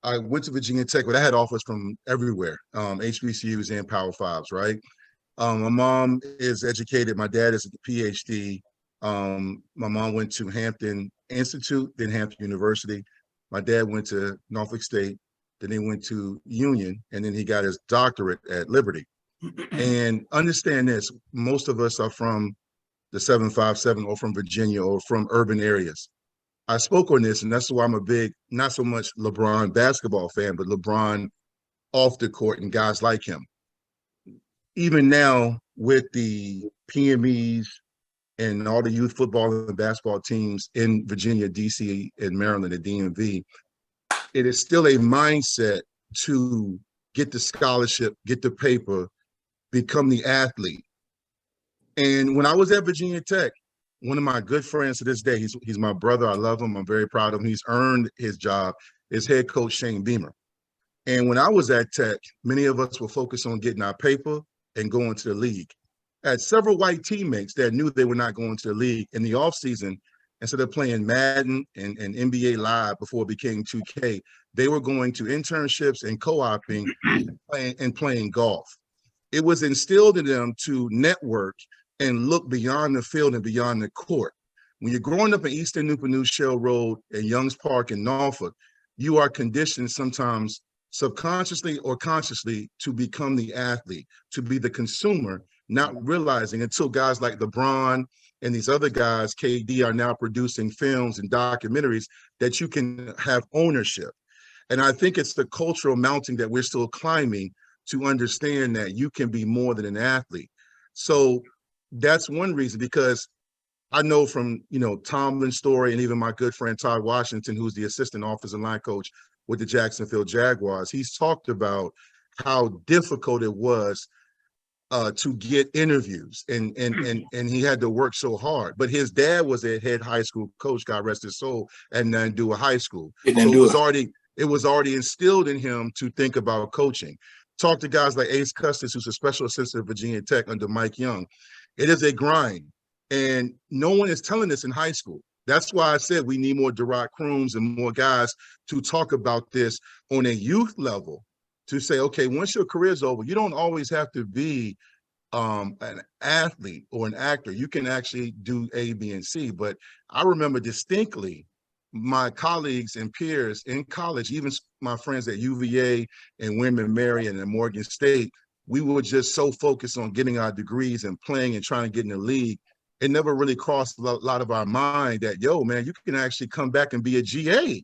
[SPEAKER 4] I went to Virginia Tech, but I had offers from everywhere, HBCUs and Power Fives, right? My mom is educated. My dad is a PhD. My mom went to Hampton Institute, then Hampton University. My dad went to Norfolk State, then he went to Union, and then he got his doctorate at Liberty. And understand this, most of us are from the 757 or from Virginia or from urban areas. I spoke on this, and that's why I'm a big, not so much LeBron basketball fan, but LeBron off the court and guys like him. Even now with the PMEs and all the youth football and basketball teams in Virginia, DC, and Maryland, and DMV, it is still a mindset to get the scholarship, get the paper, become the athlete. And when I was at Virginia Tech, one of my good friends to this day, he's my brother. I love him. I'm very proud of him. He's earned his job, is head coach Shane Beamer. And when I was at Tech, many of us were focused on getting our paper and going to the league. I had several white teammates that knew they were not going to the league in the offseason. Instead of playing Madden and NBA Live before it became 2K, they were going to internships and co-oping and playing golf. It was instilled in them to network and look beyond the field and beyond the court. When you're growing up in Eastern Newport News, Shell Road, and Youngs Park in Norfolk, you are conditioned sometimes subconsciously or consciously to become the athlete, to be the consumer, not realizing until guys like LeBron and these other guys, KD, are now producing films and documentaries that you can have ownership. And I think it's the cultural mounting that we're still climbing to understand that you can be more than an athlete. So that's one reason, because I know from, Tomlin's story and even my good friend Todd Washington, who's the assistant offensive line coach with the Jacksonville Jaguars, he's talked about how difficult it was to get interviews, and he had to work so hard. But his dad was a head high school coach, God rest his soul, at Nandua High School. So it was already instilled in him to think about coaching. Talk to guys like Ace Custis, who's a special assistant at Virginia Tech under Mike Young. It is a grind, and no one is telling this in high school. That's why I said we need more DeRocke Crooms and more guys to talk about this on a youth level, to say, okay, once your career is over, you don't always have to be an athlete or an actor. You can actually do A, B, and C. But I remember distinctly my colleagues and peers in college, even my friends at UVA and William & Mary and at Morgan State, we were just so focused on getting our degrees and playing and trying to get in the league. It never really crossed a lot of our mind that, yo, man, you can actually come back and be a GA.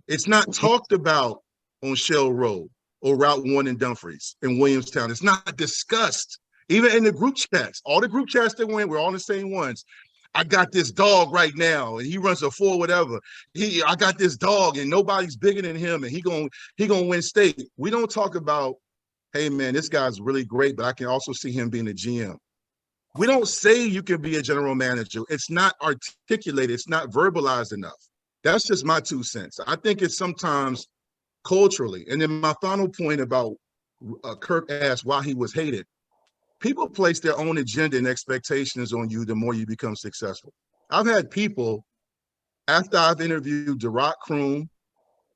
[SPEAKER 4] It's not talked about on Shell Road or Route 1 in Dumfries in Williamstown. It's not discussed. Even in the group chats, all the group chats that went, we're all the same ones. I got this dog right now, and he runs a 4 whatever. I got this dog, and nobody's bigger than him, and he gonna win state. We don't talk about, hey man, this guy's really great, but I can also see him being a GM. We don't say you can be a general manager. It's not articulated. It's not verbalized enough. That's just my 2 cents. I think it's sometimes culturally. And then my final point about Kirk asked why he was hated. People place their own agenda and expectations on you the more you become successful. I've had people, after I've interviewed DeRocke Croom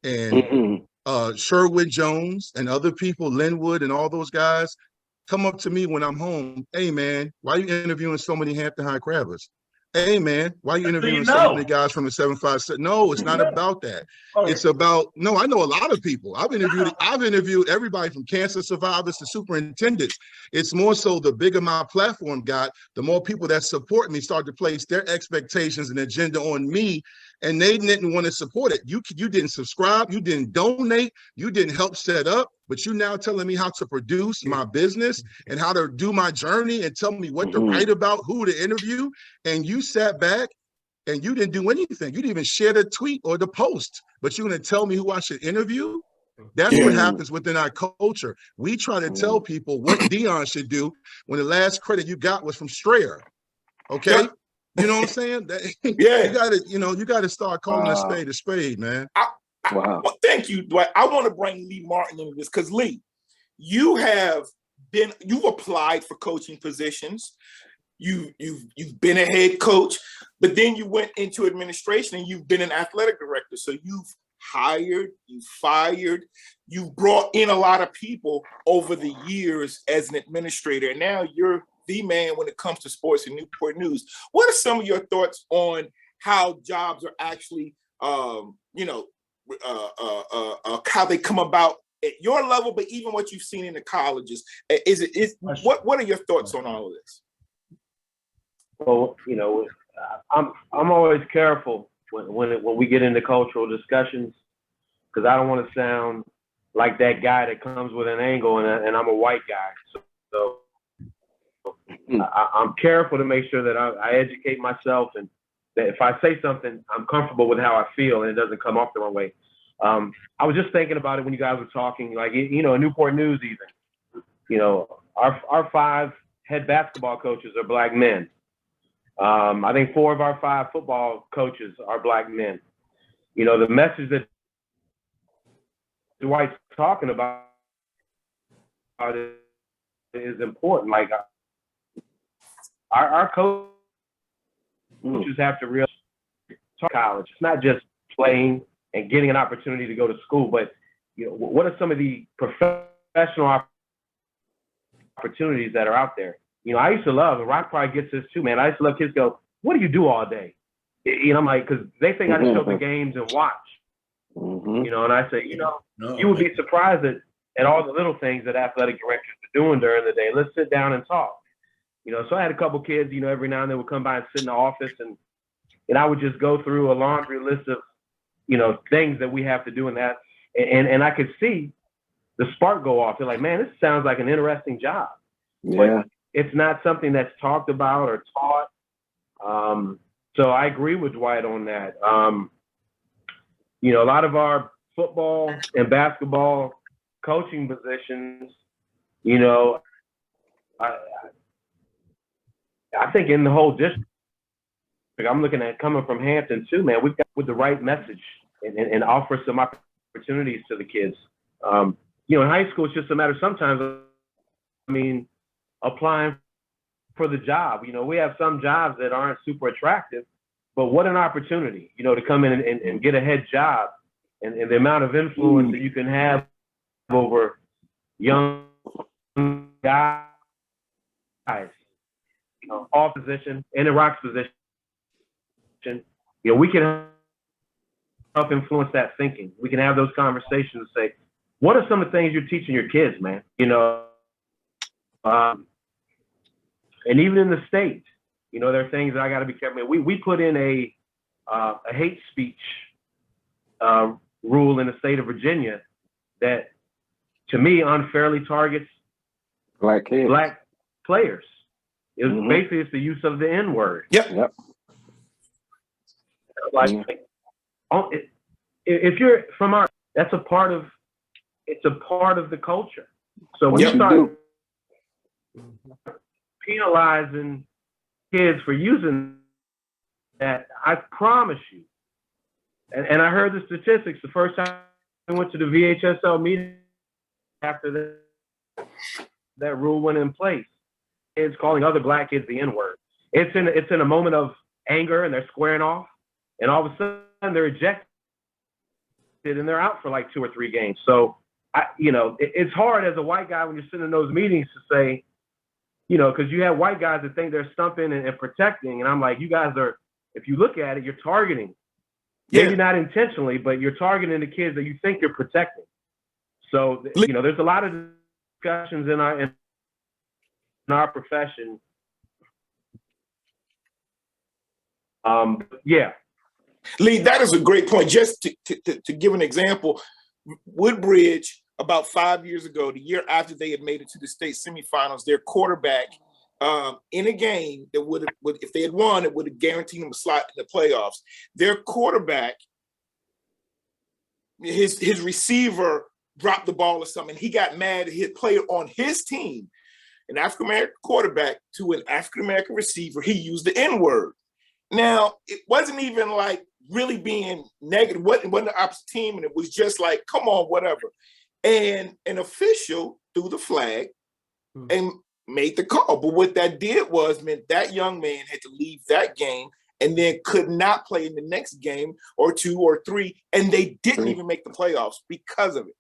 [SPEAKER 4] and Sherwood Jones and other people, Linwood and all those guys, come up to me when I'm home. Hey, man, why are you interviewing so many Hampton High Crabbers? Hey, man, why are you interviewing so many guys from the 757? No, it's not about that. It's about, no, I know a lot of people. I've interviewed everybody from cancer survivors to superintendents. It's more so the bigger my platform got, the more people that support me start to place their expectations and agenda on me. and they didn't want to support it. You didn't subscribe, you didn't donate, you didn't help set up, but you now telling me how to produce my business and how to do my journey and tell me what to write about, who to interview, and you sat back and you didn't do anything. You didn't even share the tweet or the post, but you're going to tell me who I should interview? That's what happens within our culture. We try to tell people what Deion should do when the last credit you got was from Strayer. Okay? You know what I'm saying? You gotta start calling a spade, man.
[SPEAKER 2] Well, thank you, Dwight. I want to bring Lee Martin into this because Lee, you've applied for coaching positions. You've been a head coach, but then you went into administration and you've been an athletic director. So you've hired, you fired, you brought in a lot of people over the years as an administrator, and now you're the man when it comes to sports in Newport News. What are some of your thoughts on how jobs are actually, how they come about at your level, but even what you've seen in the colleges? What are your thoughts on all of this?
[SPEAKER 6] Well, I'm always careful when we get into cultural discussions, because I don't want to sound like that guy that comes with an angle and I'm a white guy. So I'm careful to make sure that I educate myself, and that if I say something, I'm comfortable with how I feel and it doesn't come off the wrong way. I was just thinking about it when you guys were talking, like, Newport News even, our 5 head basketball coaches are Black men. I think 4 of our 5 football coaches are Black men. The message that Dwight's talking about is important. Like, our coaches have to realize college. It's not just playing and getting an opportunity to go to school, but what are some of the professional opportunities that are out there? I used to love, and Rock probably gets this too, man. I used to love kids go, "What do you do all day?" I'm like, because they think I just show the games and watch. And I say, you would be surprised at all the little things that athletic directors are doing during the day. Let's sit down and talk. So I had a couple kids, every now and then would come by and sit in the office, and I would just go through a laundry list of, things that we have to do in that. And I could see the spark go off. They're like, man, this sounds like an interesting job.
[SPEAKER 3] Yeah.
[SPEAKER 6] But it's not something that's talked about or taught. So I agree with Dwight on that. A lot of our football and basketball coaching positions, I think in the whole district, I'm looking at coming from Hampton too, man. We've got with the right message and offer some opportunities to the kids. In high school, it's just a matter sometimes, applying for the job. We have some jobs that aren't super attractive, but what an opportunity, to come in and get a head job and the amount of influence that you can have over young guys, off position, in the Rock's position. We can help influence that thinking. We can have those conversations and say, what are some of the things you're teaching your kids, man? And even in the state, there are things that I got to be careful. We put in a hate speech rule in the state of Virginia that, to me, unfairly targets
[SPEAKER 3] Black kids,
[SPEAKER 6] Black players. Basically, it's the use of the N-word.
[SPEAKER 2] Yep.
[SPEAKER 6] Like, if you're from our, it's a part of the culture. So when you start penalizing kids for using that, I promise you, and I heard the statistics the first time I went to the VHSL meeting after that rule went in place. Kids calling other Black kids the N-word. It's in a moment of anger and they're squaring off, and all of a sudden they're ejected and they're out for like 2 or 3 games. So it's hard as a white guy when you're sitting in those meetings to say, because you have white guys that think they're stumping and protecting, and I'm like, you guys are, if you look at it, you're targeting, maybe not intentionally, but you're targeting the kids that you think you're protecting. So there's a lot of discussions in our profession.
[SPEAKER 2] Lee, that is a great point. Just to give an example, Woodbridge, about 5 years ago, the year after they had made it to the state semifinals, their quarterback in a game that would if they had won, it would have guaranteed them a slot in the playoffs. Their quarterback, his receiver dropped the ball or something. He got mad. He had played on his team, an African-American quarterback to an African-American receiver. He used the N-word. Now, it wasn't even like really being negative. It wasn't the opposite team, and it was just like, come on, whatever. And an official threw the flag and made the call. But what that did was meant that young man had to leave that game and then could not play in the next game or 2 or 3, and they didn't even make the playoffs because of it.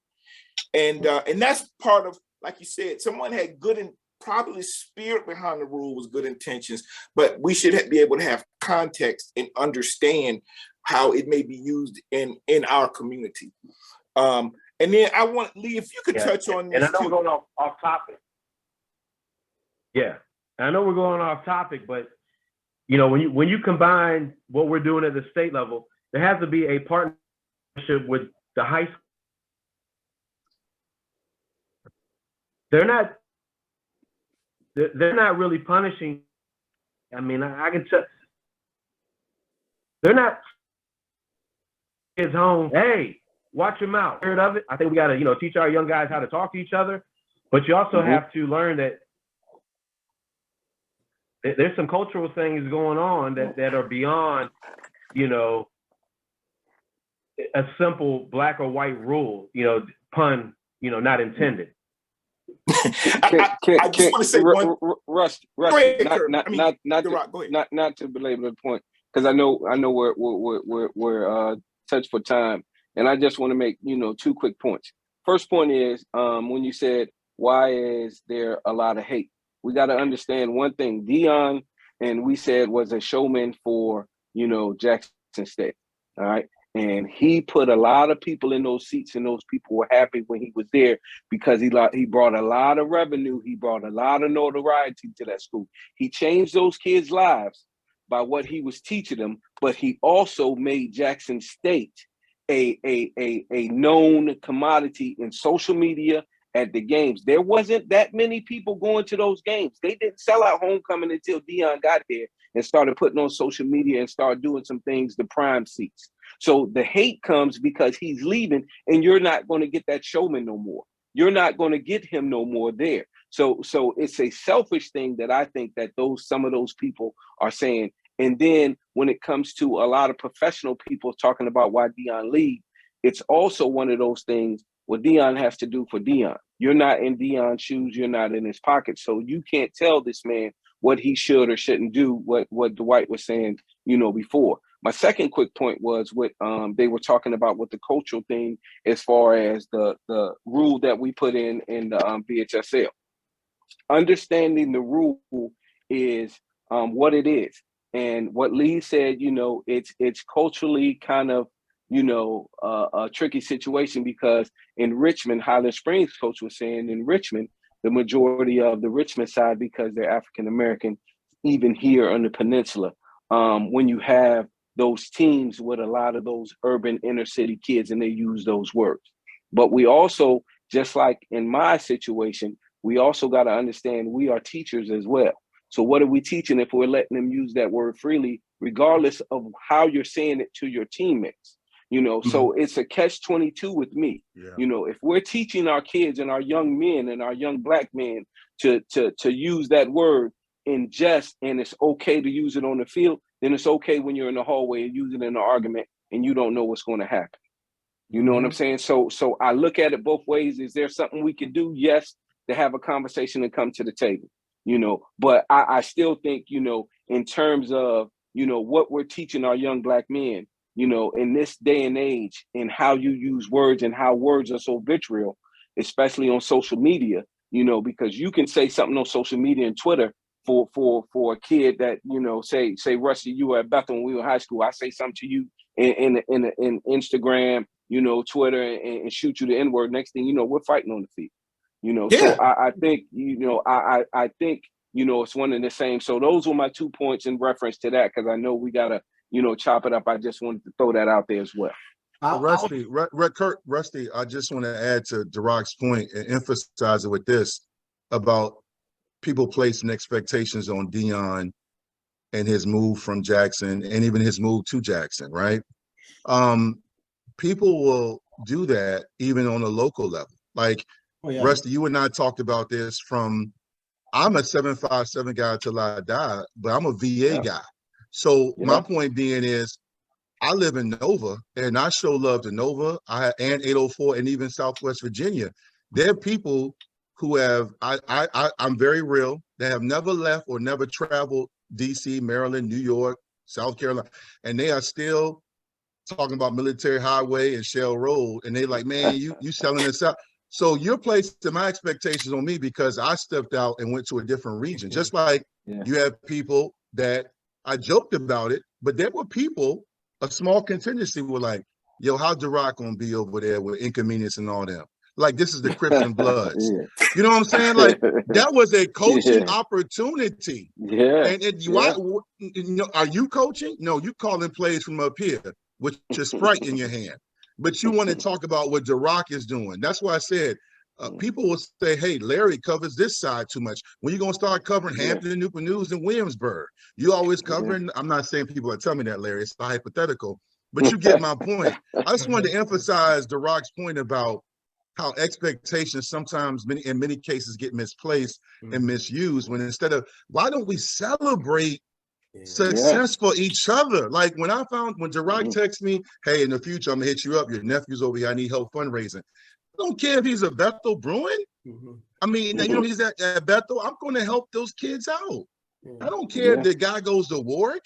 [SPEAKER 2] And that's part of, like you said, someone had good and probably spirit behind the rule was good intentions, but we should be able to have context and understand how it may be used in our community. And then I want, Lee, if you could touch on this.
[SPEAKER 6] And I know we're going off topic. Yeah, I know we're going off topic, but you know, when you combine what we're doing at the state level, there has to be a partnership with the high school. They're not really punishing. I mean, I can tell. They're not kids home. Hey, watch your mouth. Heard of it? I think we got to, teach our young guys how to talk to each other. But you also have to learn that there's some cultural things going on that are beyond, a simple black or white rule. Pun, not intended.
[SPEAKER 2] I just want to say one.
[SPEAKER 3] Russ, not to belabor the point, because I know we're touched for time, and I just want to make 2 quick points. First point is when you said why is there a lot of hate? We got to understand one thing. Deion, and we said, was a showman for Jackson State. All right. And he put a lot of people in those seats, and those people were happy when he was there because he brought a lot of revenue. He brought a lot of notoriety to that school. He changed those kids' lives by what he was teaching them, but he also made Jackson State a known commodity in social media at the games. There wasn't that many people going to those games. They didn't sell out homecoming until Deion got there and started putting on social media and started doing some things to prime seats. So the hate comes because he's leaving, and you're not going to get that showman no more. You're not going to get him no more there. So it's a selfish thing that I think that some of those people are saying. And then when it comes to a lot of professional people talking about why Deion leave, it's also one of those things what Deion has to do for Deion. You're not in Deion's shoes. You're not in his pocket. So you can't tell this man what he should or shouldn't do, what Dwight was saying, before. My second quick point was what they were talking about with the cultural thing as far as the rule that we put in the VHSL. Understanding the rule is what it is. And what Lee said, it's culturally kind of, a tricky situation because in Richmond, Highland Springs coach was saying in Richmond, the majority of the Richmond side, because they're African-American, even here on the peninsula, when you have those teams with a lot of those urban inner city kids and they use those words. But we also, just like in my situation, we also got to understand we are teachers as well. So what are we teaching if we're letting them use that word freely, regardless of how you're saying it to your teammates? So it's a catch-22 with me. Yeah. If we're teaching our kids and our young men and our young black men to use that word in jest, and it's okay to use it on the field, then it's okay when you're in the hallway and use it in an argument and you don't know what's going to happen. You know what I'm saying? So I look at it both ways. Is there something we can do? Yes, to have a conversation and come to the table. But I still think, in terms of, what we're teaching our young black men, in this day and age, and how you use words and how words are so vitriol, especially on social media, because you can say something on social media and Twitter for a kid that, say, Rusty, you were at Bethel when we were in high school. I say something to you in Instagram, Twitter, and shoot you the N-word. Next thing you know, we're fighting on the field. Yeah. So I think, I think, it's one and the same. So those were my 2 points in reference to that, because I know we got to, chop it up. I just wanted to throw that out there as well.
[SPEAKER 4] Rusty, Rusty, I just want to add to DeRocke's point and emphasize it with this about people placing expectations on Deion and his move from Jackson and even his move to Jackson, right? People will do that even on a local level. Like, Rusty, you and I talked about this I'm a 757 guy till I die, but I'm a VA guy. So my point being is, I live in Nova, and I show love to Nova and 804 and even Southwest Virginia. There are people who have, I'm very real, that have never left or never traveled DC, Maryland, New York, South Carolina, and they are still talking about Military Highway and Shell Road, and they like, man, you selling this out. So you're placing my expectations on me because I stepped out and went to a different region. Just like you have people that I joked about it, but there were people, a small contingency, were like, yo, how DeRocke gonna be over there with Inconvenience and all them? Like, this is the Crips and Bloods. You know what I'm saying? Like, that was a coaching opportunity. And are you coaching? No, you calling plays from up here with your Sprite in your hand. But you want to talk about what DeRocke is doing. That's why I said, people will say, hey, Larry covers this side too much. When are you going to start covering Hampton, Newport News, and Williamsburg? You always covering, I'm not saying people are telling me that, Larry, it's hypothetical, but you get my point. I just wanted to emphasize DeRocke's point about how expectations sometimes, in many cases, get misplaced and misused, when instead of, why don't we celebrate success for each other? Like, when DeRocke texts me, hey, in the future, I'm gonna hit you up, your nephew's over here, I need help fundraising. I don't care if he's a Bethel Bruin. I mean, he's at Bethel. I'm going to help those kids out. I don't care if the guy goes to Warwick.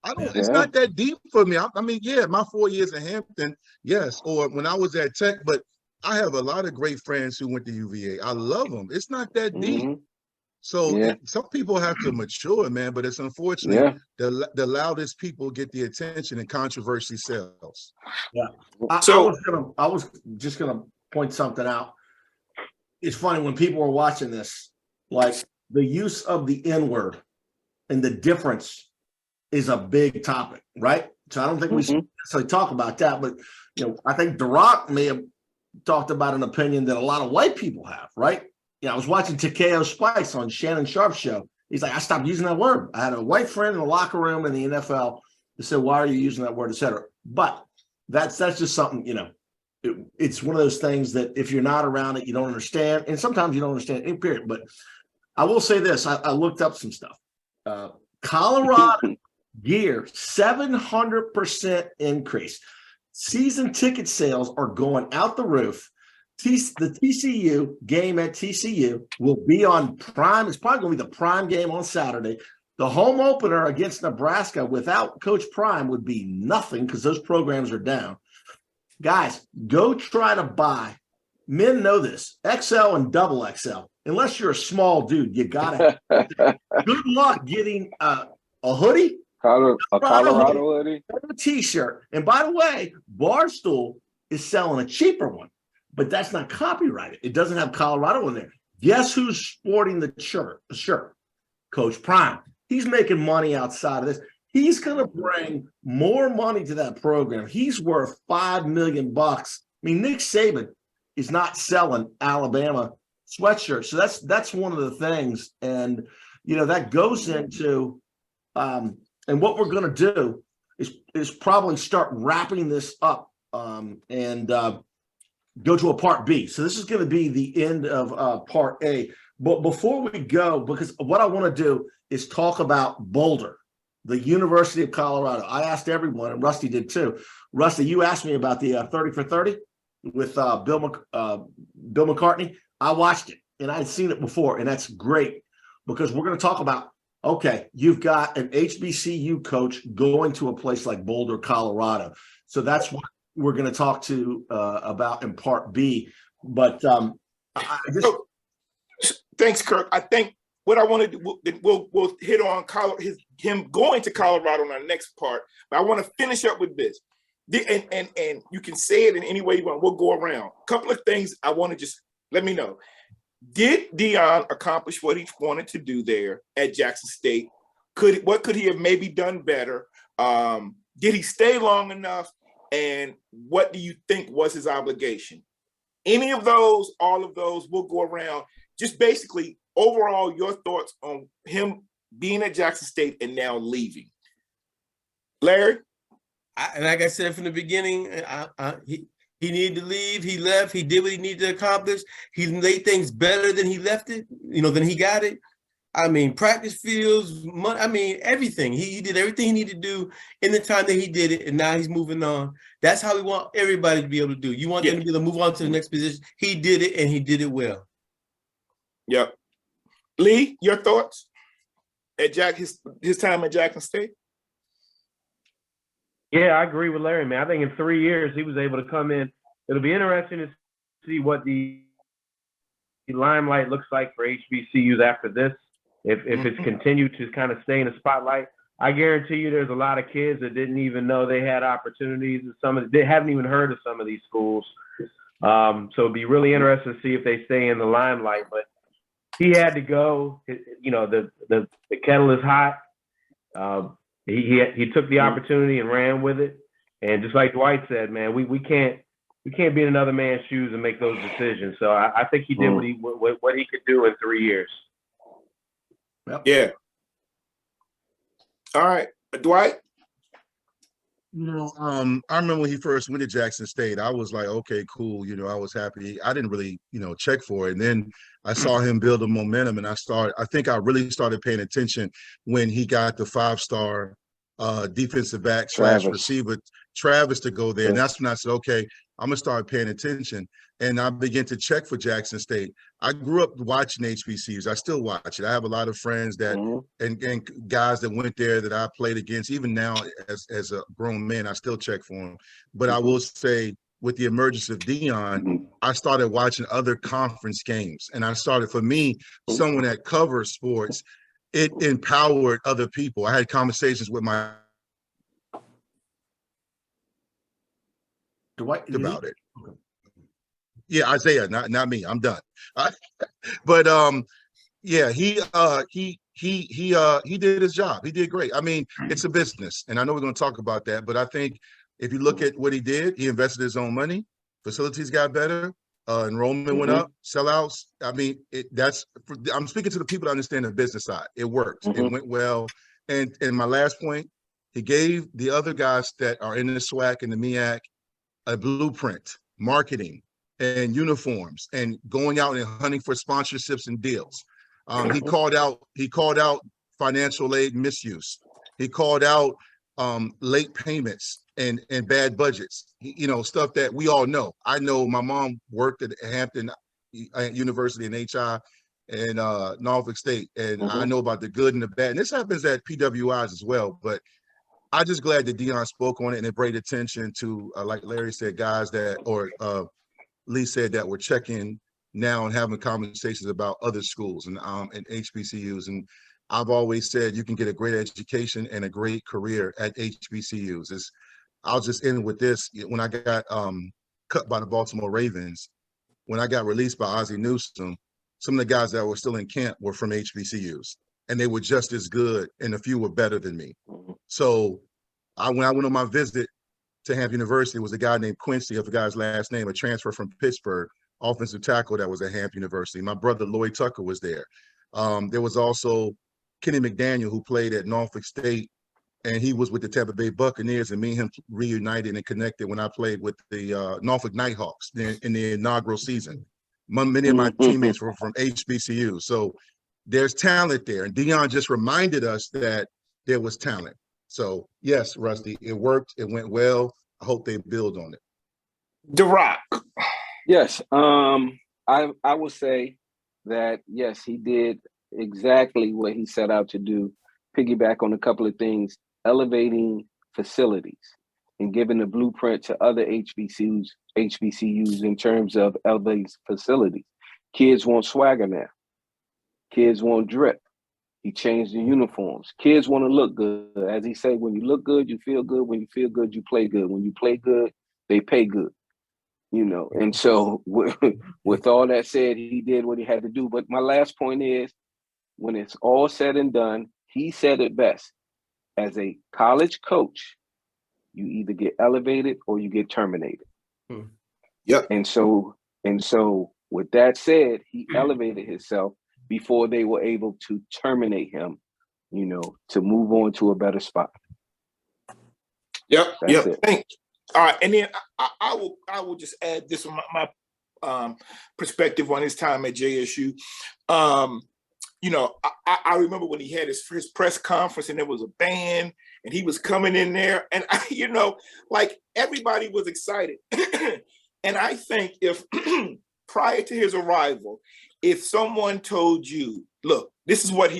[SPEAKER 4] It's not that deep for me. I mean, my 4 years in Hampton, yes, or when I was at Tech, but I have a lot of great friends who went to UVA. I love them. It's not that deep. So some people have to mature, man, but it's unfortunate the loudest people get the attention and controversy sells.
[SPEAKER 1] I was just gonna point something out. It's funny when people are watching this, like, the use of the N-word and the difference is a big topic, right? So I don't think we should necessarily talk about that, but I think DeRocke may have talked about an opinion that a lot of white people have, right? I was watching Takeo Spice on Shannon Sharp's show. He's like, I stopped using that word. I had a white friend in the locker room in the NFL that said, why are you using that word, et cetera? But that's just something, it's one of those things that if you're not around it, you don't understand. And sometimes you don't understand in period. But I will say this, I looked up some stuff. Colorado gear, 700% increase. Season ticket sales are going out the roof. The TCU game at TCU will be on Prime. It's probably going to be the Prime game on Saturday. The home opener against Nebraska without Coach Prime would be nothing because those programs are down. Guys, go try to buy. Men know this, XL and double XL. Unless you're a small dude, you got to. Good luck getting a hoodie.
[SPEAKER 3] A Colorado hoodie.
[SPEAKER 1] A T-shirt. And by the way, Barstool is selling a cheaper one. But that's not copyrighted. It doesn't have Colorado in there. Guess who's sporting the shirt? Coach Prime. He's making money outside of this. He's going to bring more money to that program. He's worth $5 million. I mean, Nick Saban is not selling Alabama sweatshirts. So that's one of the things. And, that goes into and what we're going to do is probably start wrapping this up and go to a part B. So this is going to be the end of part A. But before we go, because what I want to do is talk about Boulder, the University of Colorado. I asked everyone, and Rusty did too. Rusty, you asked me about the 30 for 30 with Bill McCartney. I watched it, and I had seen it before, and that's great because we're going to talk about, okay, you've got an HBCU coach going to a place like Boulder, Colorado. So that's what we're going to talk to about in part B. But
[SPEAKER 2] thanks, Kirk. I think what I want to do, we'll hit on him going to Colorado on our next part. But I want to finish up with this. And you can say it in any way you want. We'll go around. A couple of things I want to just let me know. Did Deion accomplish what he wanted to do there at Jackson State? what could he have maybe done better? Did he stay long enough? And what do you think was his obligation? Any of those, all of those, we'll go around. Just basically, overall, your thoughts on him being at Jackson State and now leaving. Larry?
[SPEAKER 5] Like I said from the beginning, he needed to leave. He left. He did what he needed to accomplish. He made things better than he left it, than he got it. I mean, practice fields, everything. He did everything he needed to do in the time that he did it, and now he's moving on. That's how we want everybody to be able to do. You want them to be able to move on to the next position. He did it, and he did it well.
[SPEAKER 2] Yep. Lee, your thoughts at his time at Jackson State?
[SPEAKER 6] Yeah, I agree with Larry, man. I think in 3 years he was able to come in. It'll be interesting to see what the limelight looks like for HBCUs after this. If it's continued to kind of stay in the spotlight, I guarantee you there's a lot of kids that didn't even know they had opportunities. They haven't even heard of some of these schools. So it'd be really interesting to see if they stay in the limelight. But he had to go. The kettle is hot. He took the opportunity and ran with it. And just like Dwight said, man, we can't be in another man's shoes and make those decisions. So I think he did what he could do in 3 years.
[SPEAKER 2] Yep. Yeah. All right, Dwight.
[SPEAKER 4] I remember when he first went to Jackson State, I was like, okay, cool. I was happy. I didn't really, check for it. And then I saw him build a momentum, and I think I really started paying attention when he got the 5-star defensive back / receiver, Travis, to go there.
[SPEAKER 3] Yeah.
[SPEAKER 4] And that's when I said, okay, I'm gonna start paying attention. And I began to check for Jackson State. I grew up watching HBCUs. I still watch it. I have a lot of friends that and guys that went there that I played against. Even now, as a grown man, I still check for them. But I will say, with the emergence of Deion, I started watching other conference games. And for me, someone that covers sports, it empowered other people. I had conversations with my
[SPEAKER 1] Dwight
[SPEAKER 4] about it. Yeah, Isaiah, not me. I'm done. But yeah, he did his job. He did great. I mean, it's a business, and I know we're going to talk about that. But I think if you look at what he did, he invested his own money. Facilities got better. Enrollment went up. Sellouts. I mean, I'm speaking to the people that understand the business side. It worked. It went well. And my last point, he gave the other guys that are in the SWAC and the MEAC a blueprint, marketing, and uniforms, and going out and hunting for sponsorships and deals. He called out financial aid misuse. He called out late payments and bad budgets. Stuff that we all know. I know my mom worked at Hampton University in HI and Norfolk State, and I know about the good and the bad. And this happens at PWIs as well. But I'm just glad that Deion spoke on it and it brought attention to, like Larry said, guys Lee said that we're checking now and having conversations about other schools and HBCUs. And I've always said you can get a great education and a great career at HBCUs. I'll just end with this. When I got cut by the Baltimore Ravens, when I got released by Ozzie Newsome, some of the guys that were still in camp were from HBCUs, and they were just as good, and a few were better than me. So when I went on my visit to Hampton University, was a guy named Quincy, I forgot his last name, a transfer from Pittsburgh, offensive tackle that was at Hampton University. My brother Lloyd Tucker was there. There was also Kenny McDaniel, who played at Norfolk State, and he was with the Tampa Bay Buccaneers, and me and him reunited and connected when I played with the Norfolk Nighthawks in the inaugural season. Many of my teammates were from HBCU. So there's talent there. And Deion just reminded us that there was talent. So yes, Rusty, it worked. It went well. I hope they build on it.
[SPEAKER 2] DeRocke.
[SPEAKER 3] Yes. I will say that, yes, he did exactly what he set out to do. Piggyback on a couple of things, elevating facilities and giving the blueprint to other HBCUs in terms of elevating facilities. Kids want swagger now. Kids want drip. He changed the uniforms. Kids want to look good. As he said, when you look good, you feel good. When you feel good, you play good. When you play good, they pay good. And so with all that said, he did what he had to do. But my last point is, when it's all said and done, he said it best. As a college coach, you either get elevated or you get terminated.
[SPEAKER 2] Yep.
[SPEAKER 3] And so with that said, he elevated himself before they were able to terminate him, to move on to a better spot.
[SPEAKER 2] Yep.
[SPEAKER 3] That's
[SPEAKER 2] yep.
[SPEAKER 3] it.
[SPEAKER 2] Thanks. All right. And then I will just add this from my perspective on his time at JSU. I remember when he had his press conference and there was a band and he was coming in there and like everybody was excited. And I think if prior to his arrival, if someone told you, look, this is what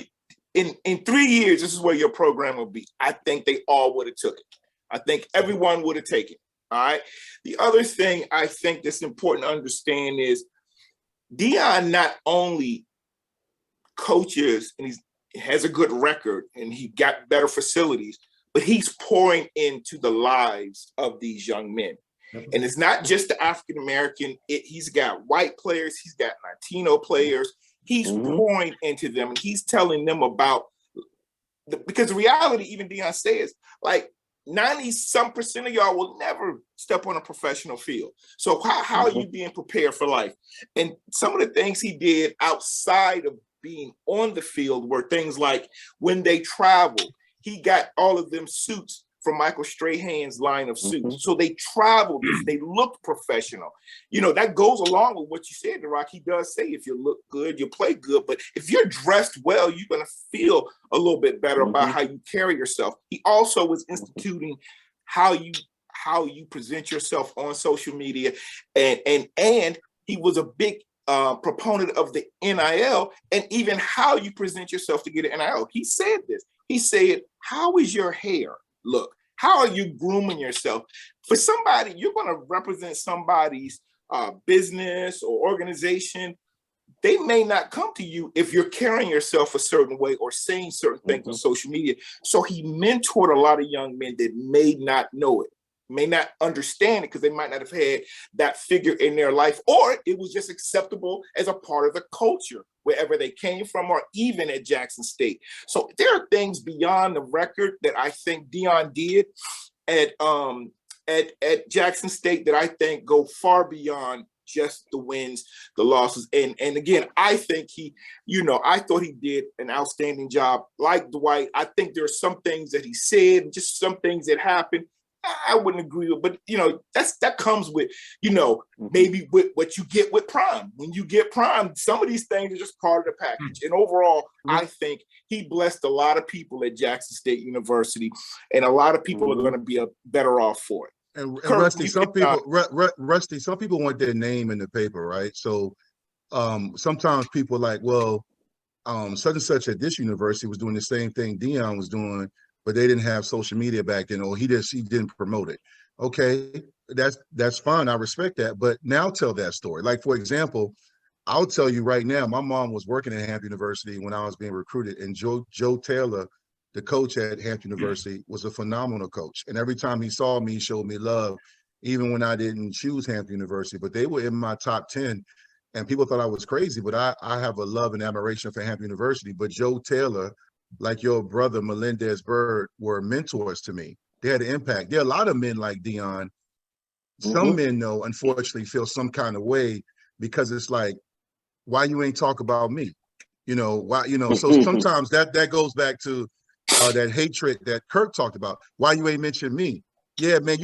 [SPEAKER 2] in 3 years, this is where your program will be, I think they all would have took it. I think everyone would have taken it. All right. The other thing I think that's important to understand is Deion not only coaches and he has a good record and he got better facilities, but he's pouring into the lives of these young men. And it's not just the African-American, he's got white players, he's got Latino players, he's pouring into them and he's telling them about, because the reality, even Deion says, like 90-some% of y'all will never step on a professional field. So how are you being prepared for life? And some of the things he did outside of being on the field were things like when they traveled, he got all of them suits from Michael Strahan's line of suits. So they traveled, they looked professional. That goes along with what you said, DeRocke. He does say if you look good, you play good. But if you're dressed well, you're going to feel a little bit better about how you carry yourself. He also was instituting how you present yourself on social media. And he was a big proponent of the NIL and even how you present yourself to get an NIL. He said this. He said, how is your hair look? How are you grooming yourself? For somebody, you're going to represent somebody's business or organization. They may not come to you if you're carrying yourself a certain way or saying certain things on social media. So he mentored a lot of young men that may not know it, may not understand it because they might not have had that figure in their life, or it was just acceptable as a part of the culture wherever they came from, or even at Jackson State. So there are things beyond the record that I think Deion did at Jackson State that I think go far beyond just the wins, the losses. And again, I think I thought he did an outstanding job. Like Dwight, I think there are some things that he said, and just some things that happened I wouldn't agree with, but that comes with, maybe with what you get with Prime. When you get Prime, some of these things are just part of the package. And overall, I think he blessed a lot of people at Jackson State University, and a lot of people are going to be better off for it.
[SPEAKER 4] And Rusty, some people want their name in the paper, right? So sometimes people are like, well, such and such at this university was doing the same thing Deion was doing, but they didn't have social media back then, or he didn't promote it. Okay, that's fine. I respect that. But now tell that story. Like, for example, I'll tell you right now, my mom was working at Hampton University when I was being recruited, and Joe Taylor, the coach at Hampton University, was a phenomenal coach. And every time he saw me, he showed me love, even when I didn't choose Hampton University. But they were in my top 10, and people thought I was crazy, but I have a love and admiration for Hampton University. But Joe Taylor, like your brother Melendez Byrd, were mentors to me. They had an impact. There are a lot of men like Deion. Some men, though, unfortunately, feel some kind of way because it's like, why you ain't talk about me? Why, so sometimes that goes back to that hatred that Kirk talked about. Why you ain't mention me? Yeah, man,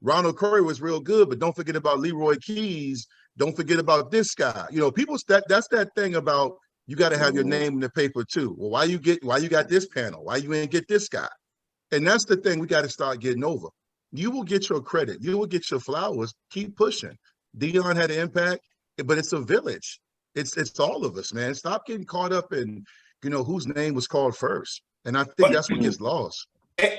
[SPEAKER 4] Ronald Curry was real good, but don't forget about Leroy Keys. Don't forget about this guy. People, that's that thing about, you got to have your name in the paper too. Well, why you got this panel? Why you ain't get this guy? And that's the thing we got to start getting over. You will get your credit. You will get your flowers. Keep pushing. Deion had an impact, but it's a village. It's all of us, man. Stop getting caught up in, whose name was called first. And I think that's what gets lost.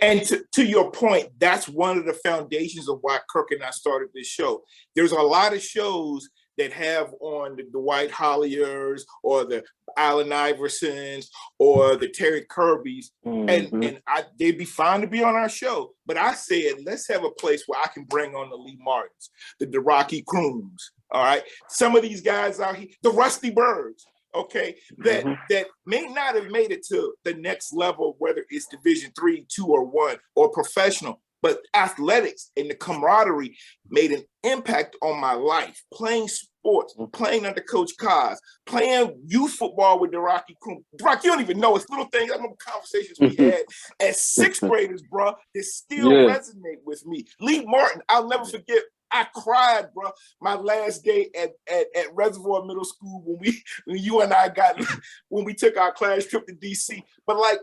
[SPEAKER 2] And to your point, that's one of the foundations of why Kirk and I started this show. There's a lot of shows that have on the Dwight Holliers or the Allen Iversons or the Terry Kirbys, and they'd be fine to be on our show. But I said, let's have a place where I can bring on the Lee Martins, the DeRocke Crooms, all right? Some of these guys out here, the Rusty Birds, okay, that may not have made it to the next level, whether it's Division 3, 2, or 1, or professional, but athletics and the camaraderie made an impact on my life. Playing sports, playing under Coach Kaz, playing youth football with DeRocke Croom. DeRocke, you don't even know. It's little things. I remember conversations we had as sixth graders, bro, that still resonate with me. Lee Martin, I'll never forget. I cried, bro, my last day at Reservoir Middle School when you and I when we took our class trip to DC. But like,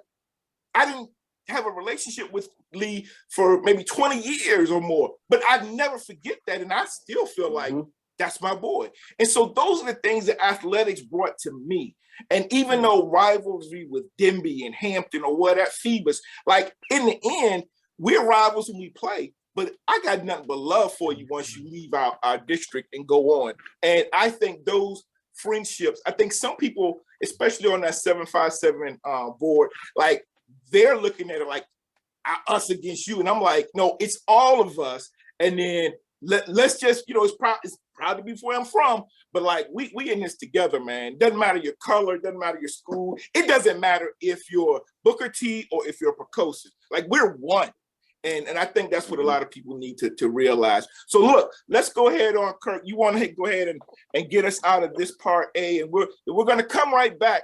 [SPEAKER 2] I didn't have a relationship with Lee for maybe 20 years or more, but I never forget that. And I still feel like that's my boy. And so those are the things that athletics brought to me. And even though rivalry with Denbigh and Hampton or what at Phoebus, like in the end, we're rivals when we play. But I got nothing but love for you once you leave our district and go on. And I think those friendships, I think some people, especially on that 757 board, like they're looking at it like us against you. And I'm like, no, it's all of us. And then let's just, it's proud to be where I'm from, but like we in this together, man. Doesn't matter your color, doesn't matter your school. It doesn't matter if you're Booker T or if you're Percosis. Like we're one. And I think that's what a lot of people need to realize. So look, let's go ahead on, Kirk. You want to go ahead and get us out of this part A, and we're going to come right back,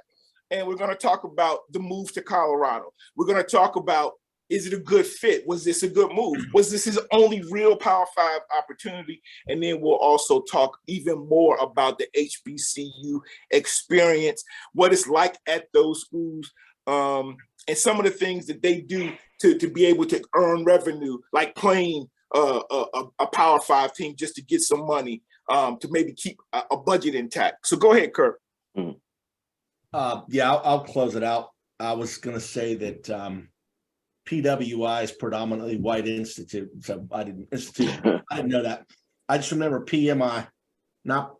[SPEAKER 2] and we're going to talk about the move to Colorado. We're going to talk about, is it a good fit? Was this a good move? Was this his only real Power 5 opportunity? And then we'll also talk even more about the HBCU experience, what it's like at those schools, and some of the things that they do to be able to earn revenue, like playing a Power 5 team just to get some money, to maybe keep a budget intact. So go ahead, Kirk.
[SPEAKER 1] Yeah, I'll close it out. I was going to say that PWI is predominantly white institute, so I didn't know that. I just remember PMI, not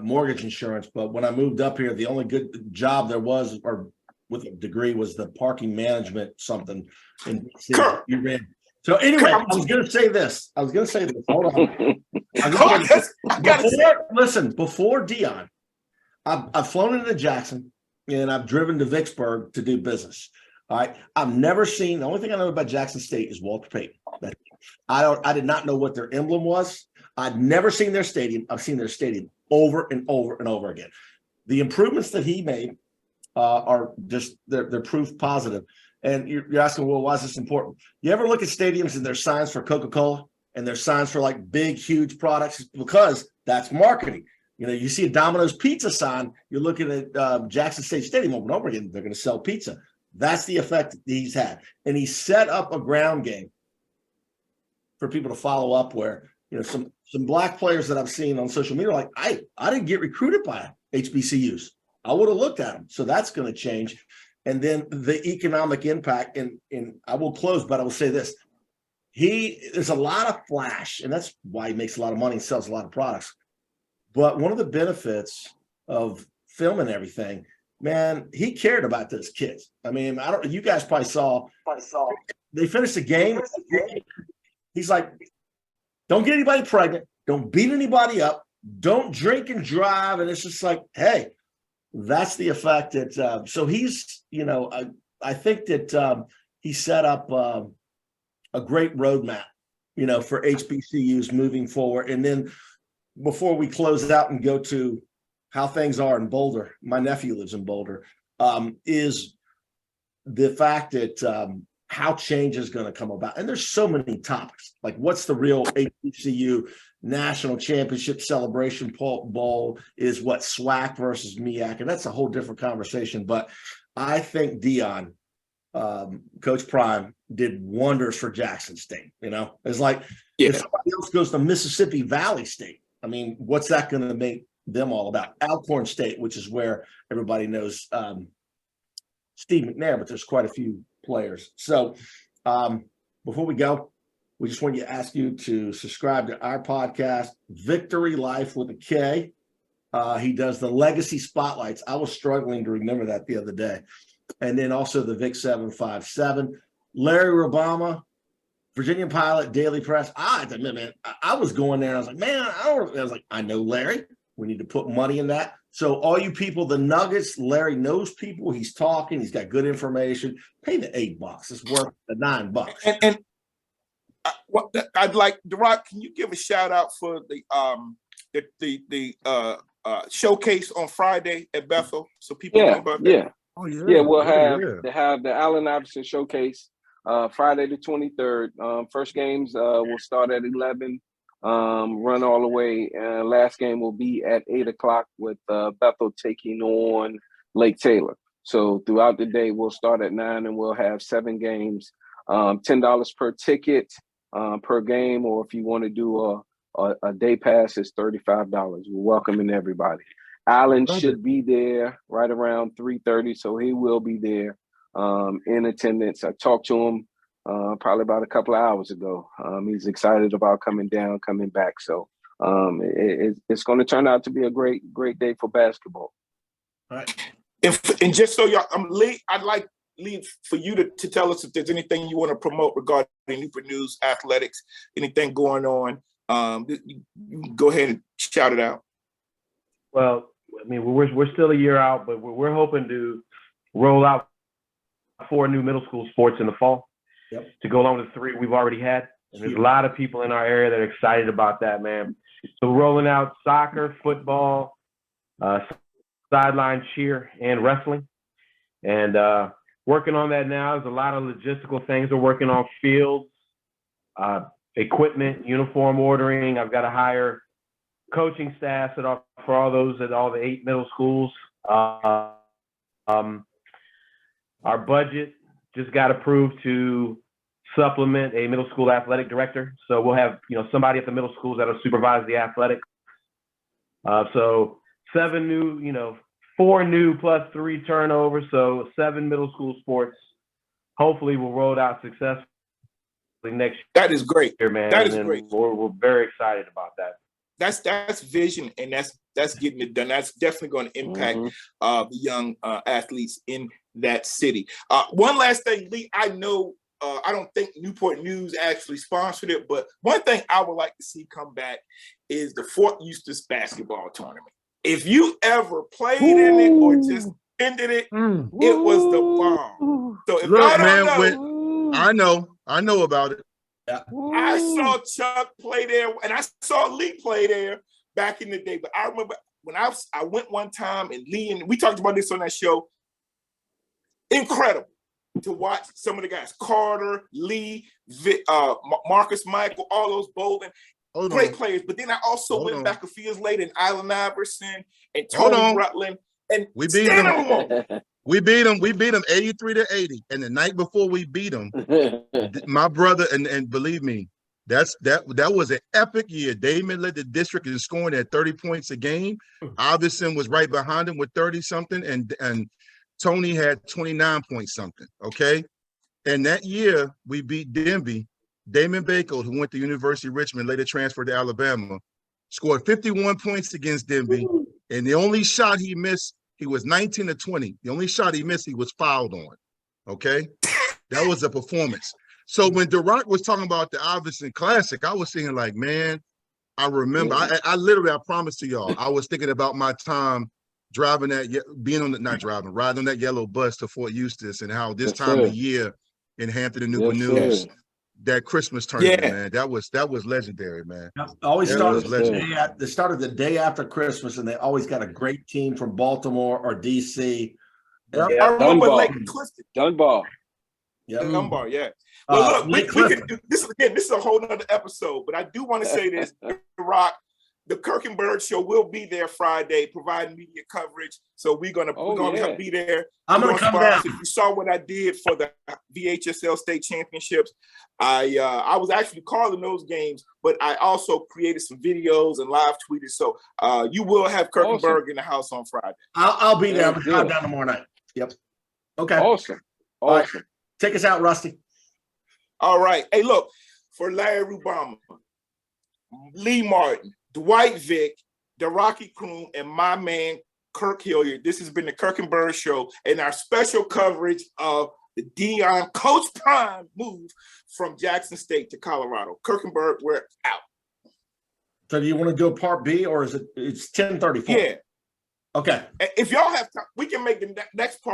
[SPEAKER 1] mortgage insurance, but when I moved up here, the only good job there was, or with a degree, was the parking management something in DC. You ran. So anyway, I was going to say this. Hold on. Before Deion, I've flown into Jackson and I've driven to Vicksburg to do business. All right. I've never seen, the only thing I know about Jackson State is Walter Payton. I did not know what their emblem was. I'd never seen their stadium. I've seen their stadium over and over and over again. The improvements that he made are just, they're proof positive. And you're asking, well, why is this important? You ever look at stadiums and there's signs for Coca-Cola and there's signs for like big, huge products? Because that's marketing. You see a Domino's pizza sign, you're looking at Jackson State Stadium over and over again, they're going to sell pizza. That's the effect that he's had. And he set up a ground game for people to follow up where, some black players that I've seen on social media are like, I didn't get recruited by HBCUs. I would have looked at them. So that's going to change. And then the economic impact, and I will close, but I will say this. There's a lot of flash, and that's why he makes a lot of money and sells a lot of products. But one of the benefits of filming everything, man, he cared about those kids. I mean, you guys probably saw they finished the game. He's like, don't get anybody pregnant. Don't beat anybody up. Don't drink and drive. And it's just like, hey, that's the effect that, so he's, I think that he set up a great roadmap, for HBCUs moving forward. And then before we close it out and go to how things are in Boulder, my nephew lives in Boulder, is the fact that how change is going to come about. And there's so many topics, like what's the real HBCU national championship celebration bowl is, what SWAC versus MEAC, and that's a whole different conversation. But I think Deion, Coach Prime, did wonders for Jackson State. It's like if somebody else goes to Mississippi Valley State, I mean, what's that going to make them all about? Alcorn State, which is where everybody knows Steve McNair, but there's quite a few players. So before we go, we just want to ask you to subscribe to our podcast, Victory Life with a K. He does the Legacy Spotlights. I was struggling to remember that the other day. And then also the Vic 757. Larry Rubama, Virginian Pilot, Daily Press. I was going there and I was like, man, I know Larry. We need to put money in that. So all you people, the Nuggets, Larry knows people. He's talking. He's got good information. Pay the $8. It's worth the $9.
[SPEAKER 2] And I'd like DeRocke. Can you give a shout out for the showcase on Friday at Bethel, so people know about that?
[SPEAKER 3] Yeah.
[SPEAKER 4] Oh yeah.
[SPEAKER 3] Yeah, we'll
[SPEAKER 4] Yeah.
[SPEAKER 3] have the Allen Iverson showcase Friday the 23rd. First games will start at 11, run all the way. Last game will be at 8 o'clock with Bethel taking on Lake Taylor. So throughout the day, we'll start at 9 and we'll have 7 games. $10 per ticket per game, or if you want to do a day pass, it's $35. We're welcoming everybody. Allen should be there right around 3:30, so he will be there in attendance. I talked to him probably about a couple of hours ago. He's excited about coming back. So it's going to turn out to be a great day for basketball.
[SPEAKER 1] All right.
[SPEAKER 2] And just so y'all, Lee, I'd like Lee for you to tell us if there's anything you want to promote regarding Newport News athletics, anything going on. You can go ahead and shout it out.
[SPEAKER 6] Well, I mean, we're still a year out, but we're hoping to roll out 4 new middle school sports in the fall to go along with the 3 we've already had. And there's a lot of people in our area that are excited about that, man. So we're rolling out soccer, football, sideline cheer, and wrestling. And working on that now. There's a lot of logistical things we're working on: fields, equipment, uniform ordering. I've got to hire coaching staff for all those at all the 8 middle schools. Our budget just got approved to supplement a middle school athletic director. So we'll have, somebody at the middle schools that'll supervise the athletics. So 7 new, 4 new plus 3 turnovers. So 7 middle school sports. Hopefully we'll roll it out successfully next year.
[SPEAKER 2] That is great.
[SPEAKER 6] Man.
[SPEAKER 2] That is great.
[SPEAKER 6] We're very excited about that.
[SPEAKER 2] That's vision, and that's getting it done. That's definitely going to impact the young athletes in that city. One last thing, Lee, I know I don't think Newport News actually sponsored it, but one thing I would like to see come back is the Fort Eustis basketball tournament. If you ever played in it or just ended it, it was the bomb. So if
[SPEAKER 4] Look,
[SPEAKER 2] I
[SPEAKER 4] man, I know about it.
[SPEAKER 2] I saw Chuck play there, and I saw Lee play there back in the day. But I remember when I went one time, and Lee, and we talked about this on that show. Incredible to watch some of the guys: Carter, Lee, Vic, Marcus Michael, all those Bolden, great players. But then I also went back a few years later, and Allen Iverson and Tony Rutland, and
[SPEAKER 4] we beat them. We beat them 83-80. And the night before we beat them, my brother, and believe me, that was an epic year. Damon led the district in scoring at 30 points a game. Iverson was right behind him with 30-something, and Tony had 29 point something. Okay. And that year we beat Denbigh. Damon Baker, who went to University of Richmond, later transferred to Alabama, scored 51 points against Denbigh. And the only shot he missed, he was 19-20. The only shot he missed, he was fouled on. Okay? That was a performance. So when DeRocke was talking about the Iverson Classic, I was thinking like, man, I remember. I literally, I promise to y'all, I was thinking about my time riding on that yellow bus to Fort Eustis, and how this time of year in Hampton and Newport News, that Christmas tournament, man, that was legendary, man.
[SPEAKER 1] Always started they started the day after Christmas, and they always got a great team from Baltimore or DC.
[SPEAKER 2] I remember Lake Clifton.
[SPEAKER 3] Dunbar.
[SPEAKER 1] Yeah.
[SPEAKER 2] Dunbar, yeah. Well, look, we can do this again. This is a whole nother episode, but I do want to say this, DeRocke. The Kirk and Byrd Show will be there Friday, providing media coverage. So we're gonna be there.
[SPEAKER 1] I'm gonna come down.
[SPEAKER 2] If you saw what I did for the VHSL state championships, I was actually calling those games, but I also created some videos and live tweeted. So you will have Kirk and Byrd in the house on Friday.
[SPEAKER 1] I'll be there. I'm gonna drive down tomorrow night. Yep. Okay.
[SPEAKER 3] Awesome.
[SPEAKER 1] Right. Take us out, Rusty.
[SPEAKER 2] All right. Hey, look, for Larry Rubama, Lee Martin, Dwight Vick, DeRocke Croom, and my man, Kirk Hilliard. This has been the Kirk and Byrd Show and our special coverage of the Deion Coach Prime move from Jackson State to Colorado. Kirk and Byrd, we're out.
[SPEAKER 1] So do you want to do a part B, or is it's 10:34?
[SPEAKER 2] Yeah.
[SPEAKER 1] Okay.
[SPEAKER 2] If y'all have time, we can make the next part.